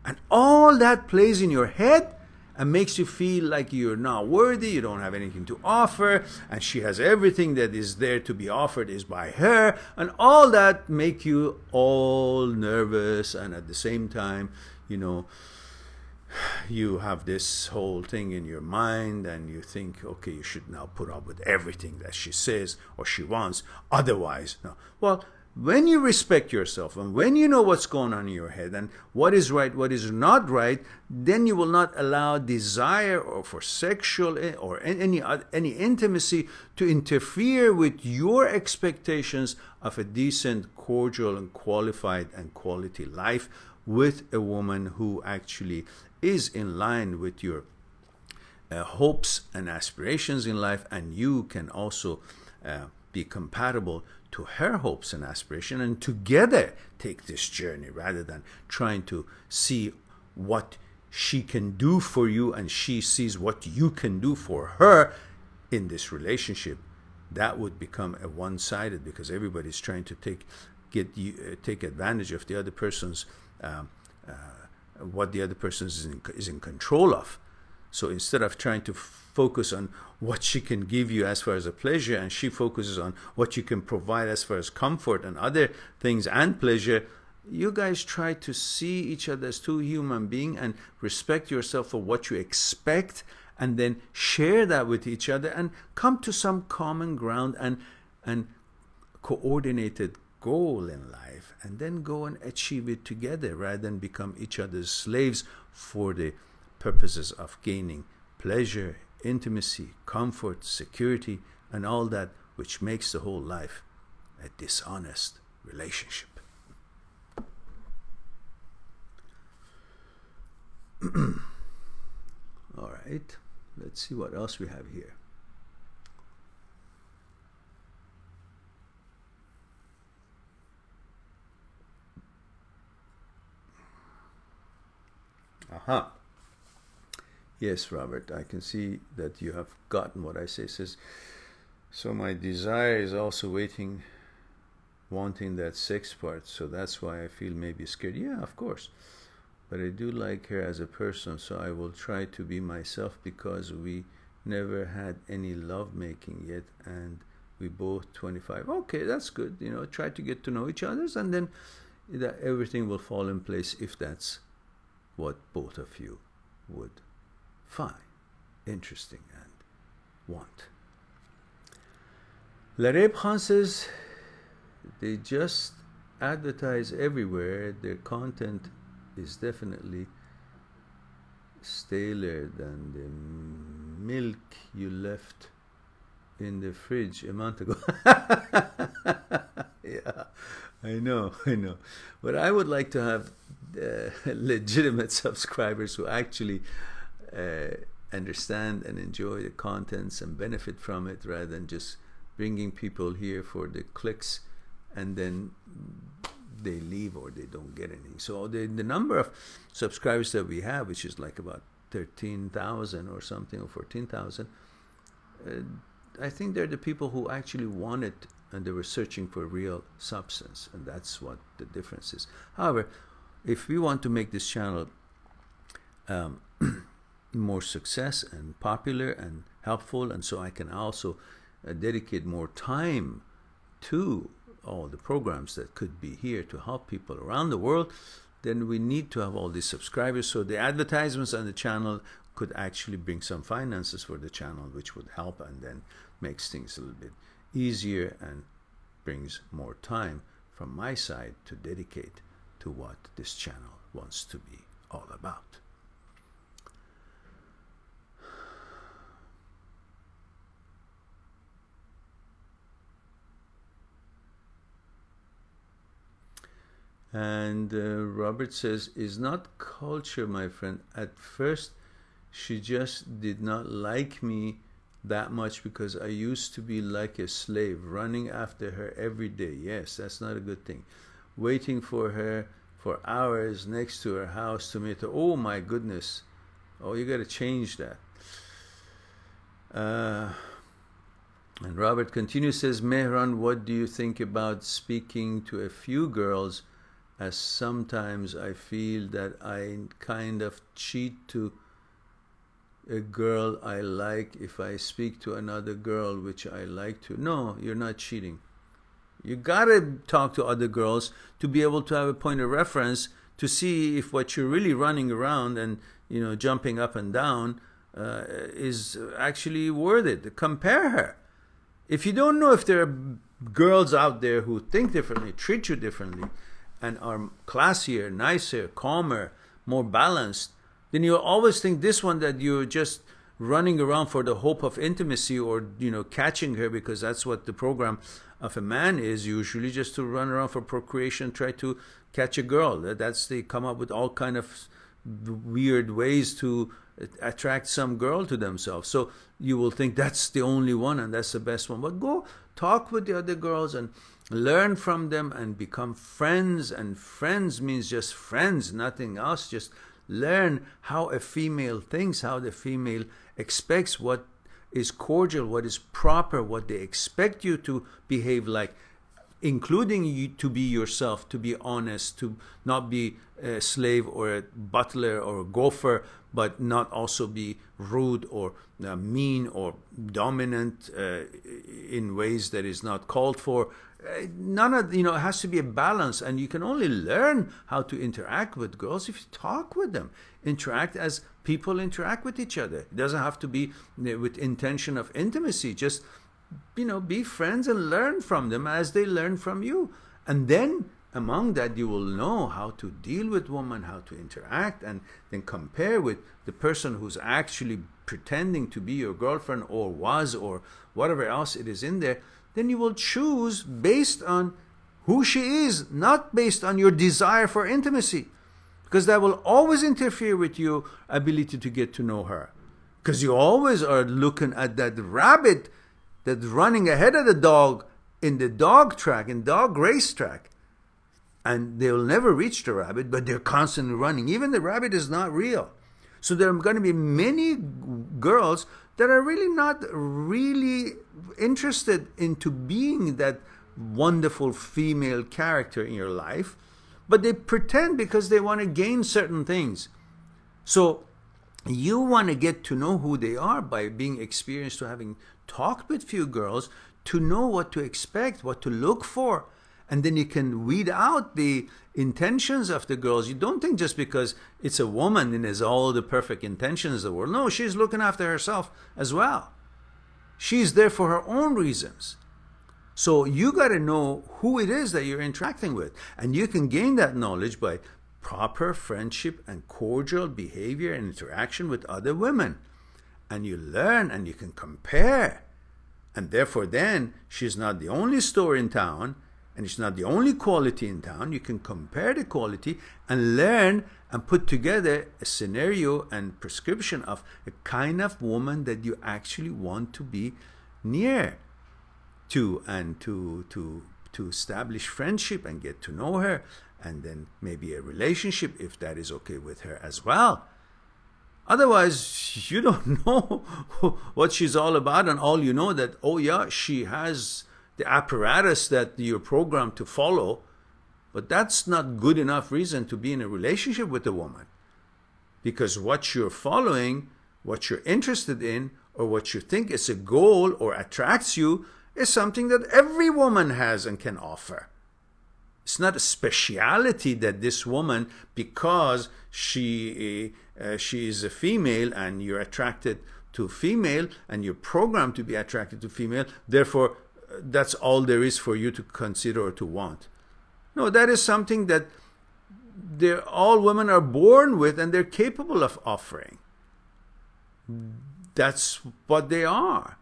And all that plays in your head and makes you feel like you're not worthy, you don't have anything to offer, and she has everything that is there to be offered is by her, and all that make you all nervous. And at the same time, you know, you have this whole thing in your mind, and you think, okay, you should now put up with everything that she says or she wants, otherwise no. Well, when you respect yourself, and when you know what's going on in your head and what is right, what is not right, then you will not allow desire or for sexual or any intimacy to interfere with your expectations of a decent, cordial, and qualified and quality life with a woman who actually is in line with your hopes and aspirations in life, and you can also be compatible to her hopes and aspirations, and together take this journey, rather than trying to see what she can do for you and she sees what you can do for her in this relationship. That would become a one-sided, because everybody's trying to take advantage of the other person's what the other person is in control of. So instead of trying to focus on what she can give you as far as a pleasure, and she focuses on what you can provide as far as comfort and other things and pleasure, you guys try to see each other as two human beings and respect yourself for what you expect, and then share that with each other and come to some common ground and coordinated goal in life, and then go and achieve it together, rather than become each other's slaves for the purposes of gaining pleasure, intimacy, comfort, security, and all that which makes the whole life a dishonest relationship. All right, let's see what else we have here. Aha. Yes, Robert, I can see that you have gotten what I say. It says, so my desire is also wanting that sex part, so that's why I feel maybe scared. Yeah, of course. But I do like her as a person, so I will try to be myself, because we never had any love making yet, and we both 25. Okay, that's good. You know, try to get to know each other, and then everything will fall in place, if that's what both of you would find interesting and want. Lareb Khan says they just advertise everywhere. Their content is definitely staler than the milk you left in the fridge a month ago. Yeah, I know. But I would like to have legitimate subscribers who actually understand and enjoy the contents and benefit from it, rather than just bringing people here for the clicks and then they leave or they don't get anything. So the number of subscribers that we have, which is like about 13,000 or something, or 14,000, I think they're the people who actually want it and they were searching for real substance, and that's what the difference is. However, if we want to make this channel more success and popular and helpful, and so I can also dedicate more time to all the programs that could be here to help people around the world, then we need to have all these subscribers, so the advertisements on the channel could actually bring some finances for the channel, which would help and then makes things a little bit easier and brings more time from my side to dedicate to what this channel wants to be all about. And Robert says, is not culture, my friend. At first, she just did not like me that much because I used to be like a slave, running after her every day. Yes, that's not a good thing. Waiting for her for hours next to her house to meet her. Oh my goodness. Oh, you got to change that. And Robert continues, says, Mehran, what do you think about speaking to a few girls, as sometimes I feel that I kind of cheat to a girl I like if I speak to another girl which I like to. No, you're not cheating. You gotta talk to other girls to be able to have a point of reference to see if what you're really running around and, you know, jumping up and down is actually worth it. Compare her. If you don't know if there are girls out there who think differently, treat you differently, and are classier, nicer, calmer, more balanced, then you'll always think this one that you're just running around for the hope of intimacy, or, you know, catching her, because that's what the program of a man is usually, just to run around for procreation, try to catch a girl. That's, they come up with all kind of weird ways to attract some girl to themselves. So you will think that's the only one and that's the best one. But go talk with the other girls and learn from them and become friends. And friends means just friends, nothing else. Just learn how a female thinks, how the female expects, what is cordial, what is proper, what they expect you to behave like, including you to be yourself, to be honest, to not be a slave or a butler or a gopher, but not also be rude or mean or dominant in ways that is not called for. None of, you know, it has to be a balance, and you can only learn how to interact with girls if you talk with them. Interact as people interact with each other. It doesn't have to be with intention of intimacy. Just, you know, be friends and learn from them as they learn from you. And then among that, you will know how to deal with women, how to interact, and then compare with the person who's actually pretending to be your girlfriend or was, or whatever else it is in there. Then you will choose based on who she is, not based on your desire for intimacy, because that will always interfere with your ability to get to know her, because you always are looking at that rabbit that's running ahead of the dog in the dog track, in dog race track, and they'll never reach the rabbit, but they're constantly running. Even the rabbit is not real. So there are going to be many girls that are really not really interested into being that wonderful female character in your life, but they pretend because they want to gain certain things. So you want to get to know who they are by being experienced, to having talked with few girls, to know what to expect, what to look for. And then you can weed out the intentions of the girls. You don't think just because it's a woman and has all the perfect intentions in the world. No, she's looking after herself as well. She's there for her own reasons. So you got to know who it is that you're interacting with. And you can gain that knowledge by proper friendship and cordial behavior and interaction with other women. And you learn and you can compare. And therefore then, she's not the only store in town, and it's not the only quality in town. You can compare the quality and learn and put together a scenario and prescription of a kind of woman that you actually want to be near to, and to establish friendship and get to know her, and then maybe a relationship if that is okay with her as well. Otherwise, you don't know what she's all about, and all you know that, oh yeah, she has the apparatus that you're programmed to follow, but that's not good enough reason to be in a relationship with a woman. Because what you're following, what you're interested in, or what you think is a goal or attracts you is something that every woman has and can offer. It's not a speciality that this woman, because she is a female and you're attracted to female and you're programmed to be attracted to female, therefore that's all there is for you to consider or to want. No, that is something that all women are born with and they're capable of offering. That's what they are.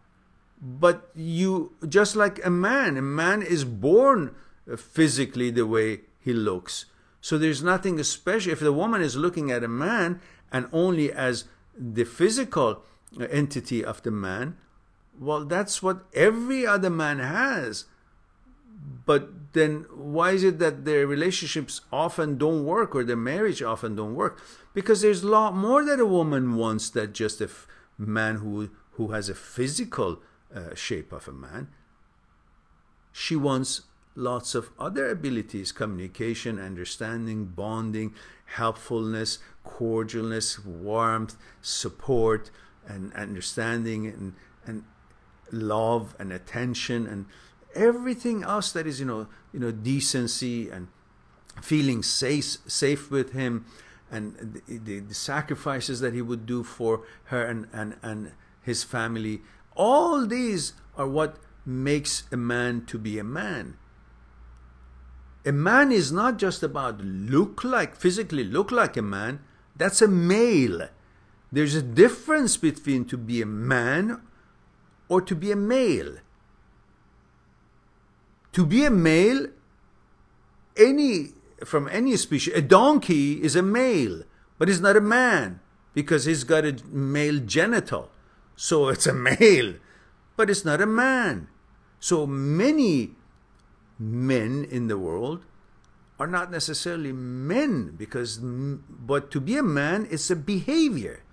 But you, just like a man is born physically the way he looks. So there's nothing special. If the woman is looking at a man and only as the physical entity of the man, well, that's what every other man has. But then why is it that their relationships often don't work, or their marriage often don't work? Because there's a lot more that a woman wants than just a man who has a physical shape of a man. She wants lots of other abilities: communication, understanding, bonding, helpfulness, cordialness, warmth, support, and understanding, and love and attention, and everything else that is, decency and feeling safe with him, and the sacrifices that he would do for her and his family. All these are what makes a man to be a man. A man is not just about physically look like a man. That's a male. There's a difference between to be a man or to be a male. To be a male, from any species, a donkey is a male, but he's not a man because he's got a male genital. So it's a male, but it's not a man. So many men in the world are not necessarily men, but to be a man is a behavior,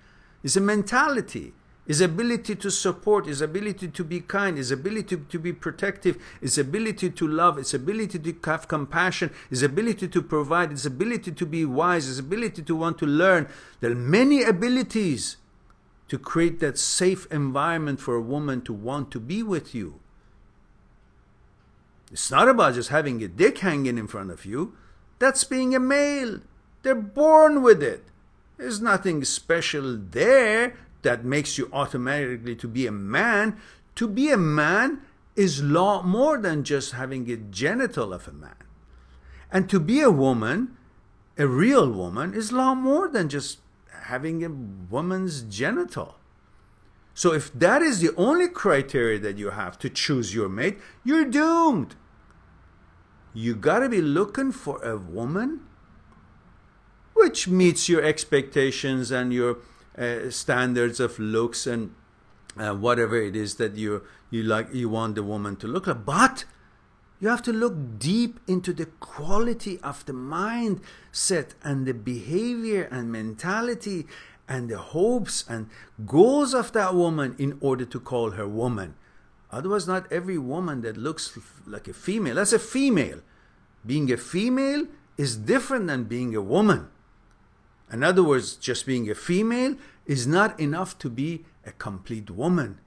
is a mentality, his ability to support, his ability to be kind, his ability to be protective, his ability to love, his ability to have compassion, his ability to provide, his ability to be wise, his ability to want to learn. There are many abilities to create that safe environment for a woman to want to be with you. It's not about just having a dick hanging in front of you. That's being a male. They're born with it. There's nothing special there that makes you automatically to be a man. To be a man is a lot more than just having a genital of a man. And to be a woman, a real woman, is a lot more than just having a woman's genital. So if that is the only criteria that you have to choose your mate, you're doomed. You gotta be looking for a woman which meets your expectations and your standards of looks and whatever it is that you want the woman to look like. But you have to look deep into the quality of the mindset and the behavior and mentality and the hopes and goals of that woman in order to call her woman. Otherwise, not every woman that looks like a female, that's a female. Being a female is different than being a woman. In other words, just being a female is not enough to be a complete woman.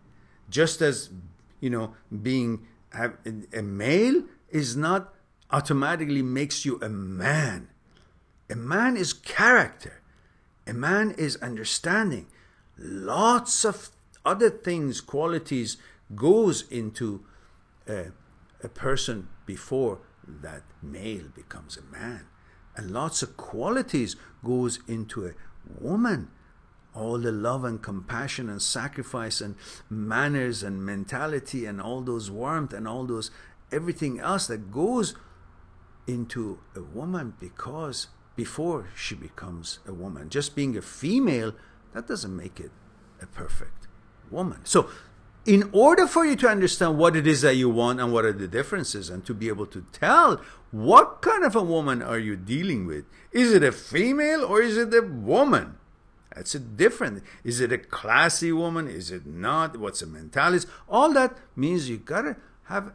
Just as, being a male is not automatically makes you a man. A man is character. A man is understanding. Lots of other things, qualities goes into a person before that male becomes a man. And lots of qualities goes into a woman. All the love and compassion and sacrifice and manners and mentality and all those warmth and all those everything else that goes into a woman because before she becomes a woman. Just being a female, that doesn't make it a perfect woman. So in order for you to understand what it is that you want and what are the differences, and to be able to tell what kind of a woman are you dealing with, is it a female or is it a woman? That's a different. Is it a classy woman? Is it not? What's the mentality? All that means you gotta have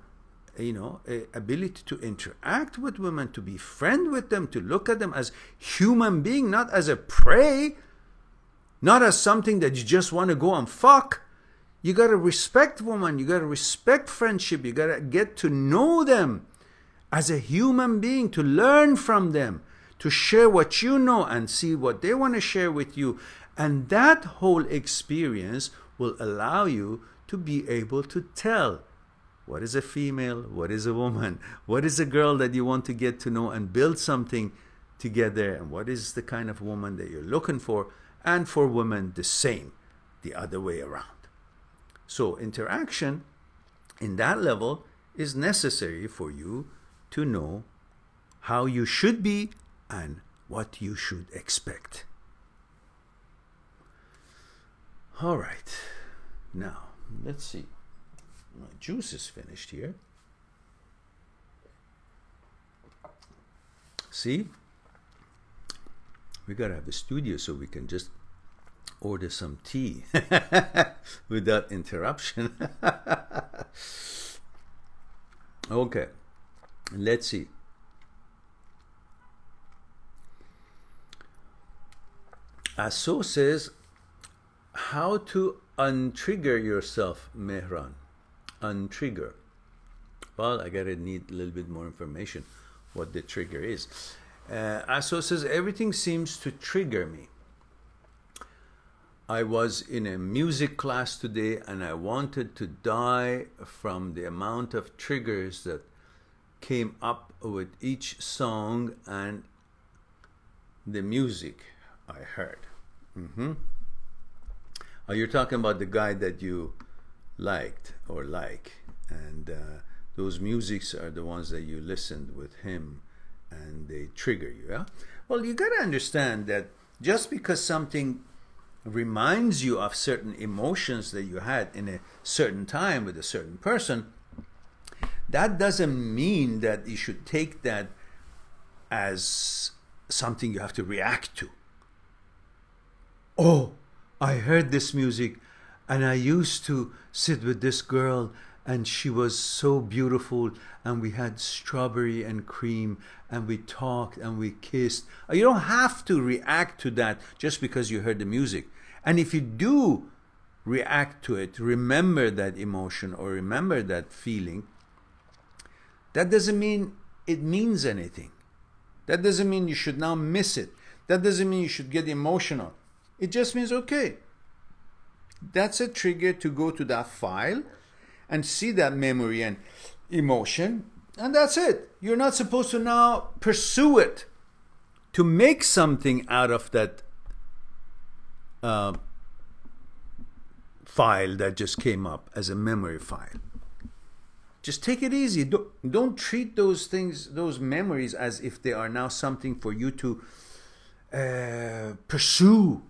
ability to interact with women, to be friend with them, to look at them as human being, not as a prey, not as something that you just want to go and fuck. You got to respect women. You got to respect friendship. You got to get to know them as a human being, to learn from them, to share what you know and see what they want to share with you. And that whole experience will allow you to be able to tell what is a female, what is a woman, what is a girl that you want to get to know and build something together, and what is the kind of woman that you're looking for. And for women, the same, the other way around. So interaction in that level is necessary for you to know how you should be and what you should expect. All right, now let's see. My juice is finished here. See, we gotta have a studio so we can just order some tea without interruption. Okay, let's see. Aso says, how to untrigger yourself, Mehran. Untrigger. Well, I gotta need a little bit more information what the trigger is. Aso says, everything seems to trigger me. I was in a music class today and I wanted to die from the amount of triggers that came up with each song and the music I heard. Oh, you're talking about the guy that you liked or like, and those musics are the ones that you listened with him and they trigger you. Yeah? Well, you got to understand that just because something reminds you of certain emotions that you had in a certain time with a certain person, that doesn't mean that you should take that as something you have to react to. Oh, I heard this music and I used to sit with this girl and she was so beautiful and we had strawberry and cream and we talked and we kissed. You don't have to react to that just because you heard the music. And if you do react to it, remember that emotion or remember that feeling, that doesn't mean it means anything. That doesn't mean you should now miss it. That doesn't mean you should get emotional. It just means, okay, that's a trigger to go to that file and see that memory and emotion, and that's it. You're not supposed to now pursue it to make something out of that file that just came up as a memory file. Just take it easy. Don't treat those things, those memories, as if they are now something for you to pursue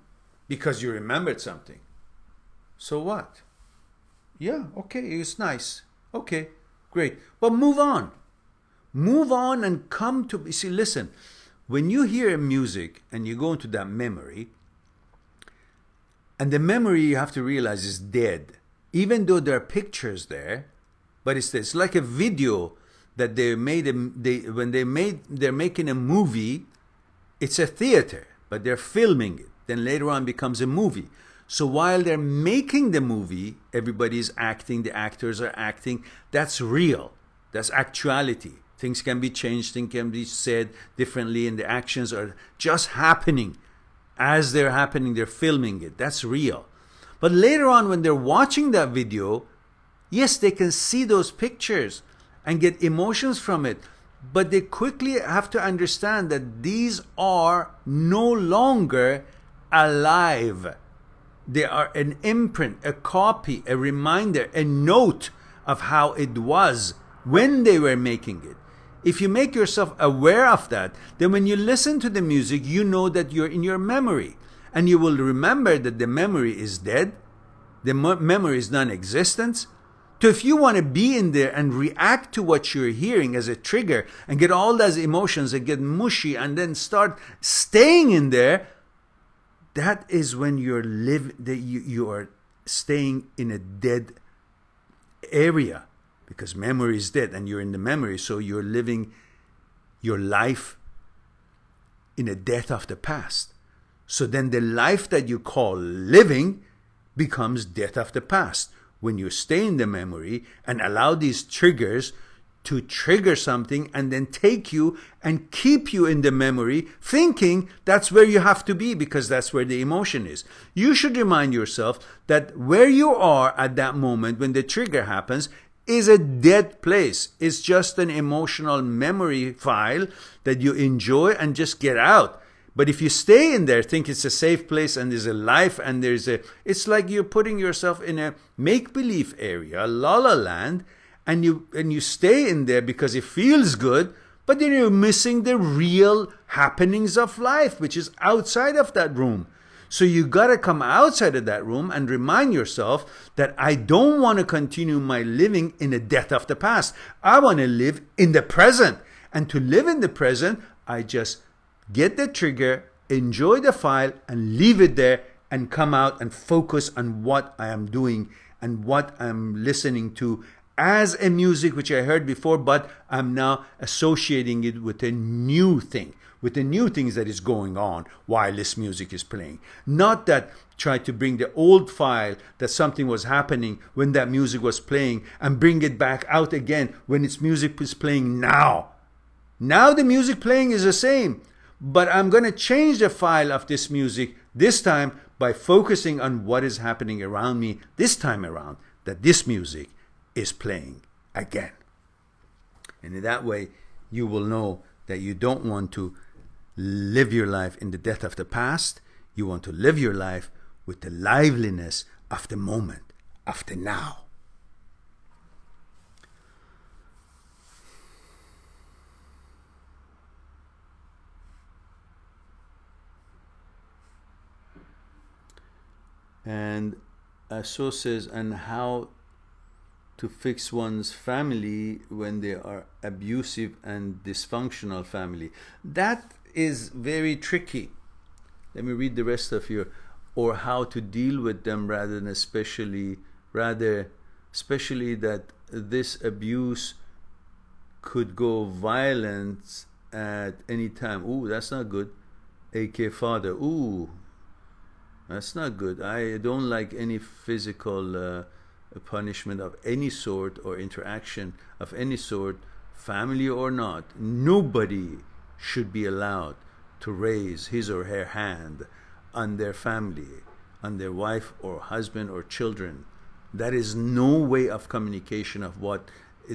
because you remembered something. So what? Yeah, okay, it's nice. Okay, great. But move on. Move on and come to, you see, listen, when you hear music and you go into that memory, and the memory, you have to realize, is dead. Even though there are pictures there, but it's like a video that they made. They're making a movie. It's a theater, but they're filming it. Then later on becomes a movie. So while they're making the movie, everybody's acting, the actors are acting. That's real. That's actuality. Things can be changed, things can be said differently, and the actions are just happening. As they're happening, they're filming it. That's real. But later on, when they're watching that video, yes, they can see those pictures and get emotions from it. But they quickly have to understand that these are no longer alive. They are an imprint, a copy, a reminder, a note of how it was when they were making it. If you make yourself aware of that, then when you listen to the music, you know that you're in your memory. And you will remember that the memory is dead. The memory is non-existent. So if you want to be in there and react to what you're hearing as a trigger and get all those emotions and get mushy and then start staying in there, that is when you are staying in a dead area because memory is dead and you're in the memory, so you're living your life in a death of the past. So then the life that you call living becomes death of the past. When you stay in the memory and allow these triggers to trigger something and then take you and keep you in the memory, thinking that's where you have to be because that's where the emotion is. You should remind yourself that where you are at that moment when the trigger happens is a dead place. It's just an emotional memory file that you enjoy and just get out. But if you stay in there, think it's a safe place and there's a life and it's like you're putting yourself in a make-believe area, la la land, and you stay in there because it feels good, but then you're missing the real happenings of life, which is outside of that room. So you got to come outside of that room and remind yourself that I don't want to continue my living in the death of the past. I want to live in the present. And to live in the present, I just get the trigger, enjoy the file, and leave it there and come out and focus on what I am doing and what I'm listening to as a music which I heard before, but I'm now associating it with a new thing, with the new things that is going on while this music is playing. Not that try to bring the old file that something was happening when that music was playing and bring it back out again when its music is playing now. Now the music playing is the same, but I'm going to change the file of this music this time by focusing on what is happening around me this time around, that this music is playing again. And in that way, you will know that you don't want to live your life in the death of the past. You want to live your life with the liveliness of the moment, of the now. And Aso says, and how to fix one's family when they are abusive and dysfunctional family. That is very tricky. Let me read the rest of your, or how to deal with them rather than especially that this abuse could go violent at any time. Ooh, that's not good. AK father. Ooh, that's not good. I don't like any physical punishment of any sort or interaction of any sort, family or not. Nobody should be allowed to raise his or her hand on their family, on their wife or husband or children. That is no way of communication of what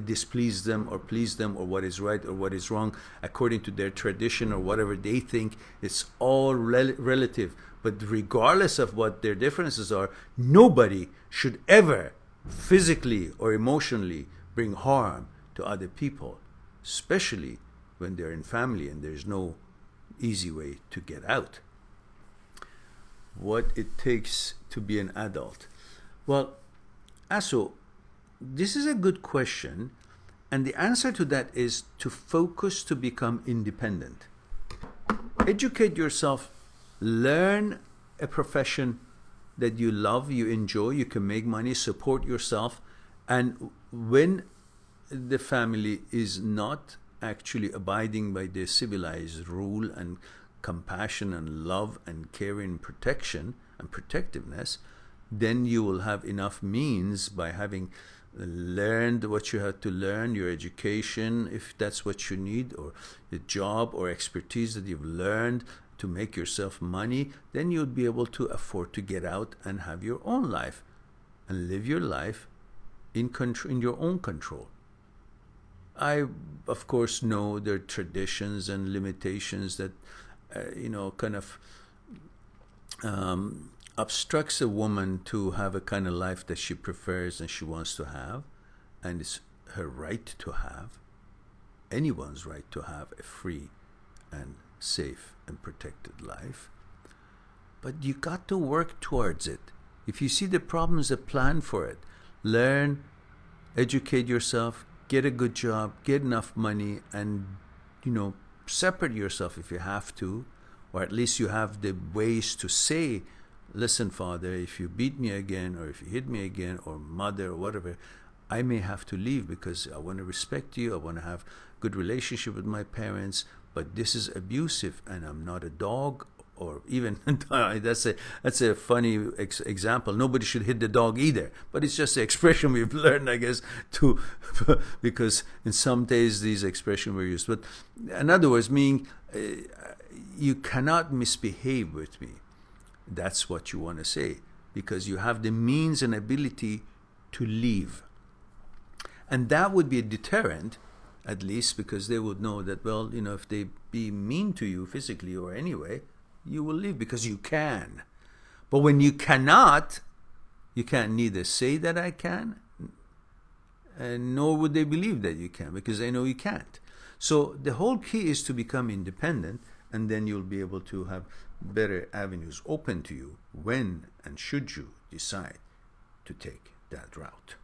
displeased them or pleased them or what is right or what is wrong according to their tradition or whatever they think. It's all relative. But regardless of what their differences are, nobody should ever physically or emotionally bring harm to other people, especially when they're in family and there's no easy way to get out. What it takes to be an adult. Well, Aso, this is a good question, and the answer to that is to focus to become independent. Educate yourself, learn a profession that you love, you enjoy, you can make money, support yourself, and when the family is not actually abiding by the civilized rule and compassion and love and care and protection and protectiveness, then you will have enough means by having learned what you have to learn, your education, if that's what you need, or the job or expertise that you've learned to make yourself money, then you'll be able to afford to get out and have your own life and live your life in your own control. I, of course, know there are traditions and limitations that, kind of obstructs a woman to have a kind of life that she prefers and she wants to have, and it's her right to have, anyone's right to have a free and safe and protected life. But you got to work towards it. If you see the problems, a plan for it. Learn, educate yourself, get a good job, get enough money, and separate yourself if you have to, or at least you have the ways to say, listen, Father, if you beat me again, or if you hit me again, or Mother, or whatever, I may have to leave because I want to respect you, I want to have good relationship with my parents, but this is abusive and I'm not a dog. Or even that's a funny example. Nobody should hit the dog either, but it's just an expression we've learned, I guess, to because in some days these expressions were used. But in other words, meaning you cannot misbehave with me. That's what you want to say, because you have the means and ability to leave, and that would be a deterrent, at least, because they would know that, well, you know, if they be mean to you physically or anyway, you will leave because you can. But when you cannot, you can't neither say that I can, and nor would they believe that you can, because they know you can't. So the whole key is to become independent, and then you'll be able to have better avenues open to you when and should you decide to take that route.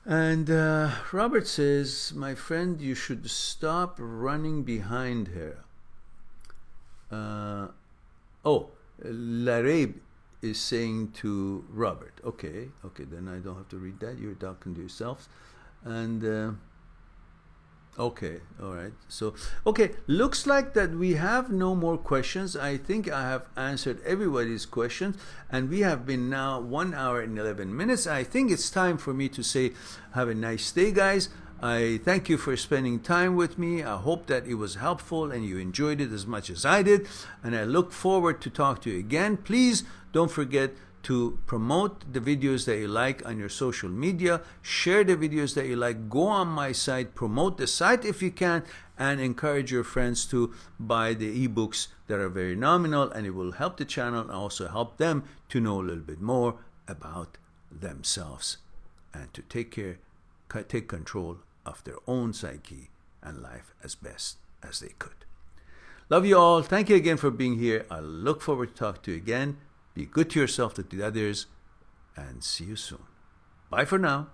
And Robert says, my friend, you should stop running behind her. Larab is saying to Robert, okay, then I don't have to read that. You're talking to yourselves. And okay, all right. So, okay, looks like that we have no more questions. I think I have answered everybody's questions, and we have been now 1 hour and 11 minutes. I think it's time for me to say, have a nice day, guys. I thank you for spending time with me. I hope that it was helpful and you enjoyed it as much as I did, and I look forward to talk to you again. Please don't forget to promote the videos that you like on your social media, share the videos that you like, go on my site, promote the site if you can, and encourage your friends to buy the ebooks that are very nominal, and it will help the channel and also help them to know a little bit more about themselves and to take control of their own psyche and life as best as they could. Love you all. Thank you again for being here. I look forward to talking to you again. Be good to yourself, to the others, and see you soon. Bye for now.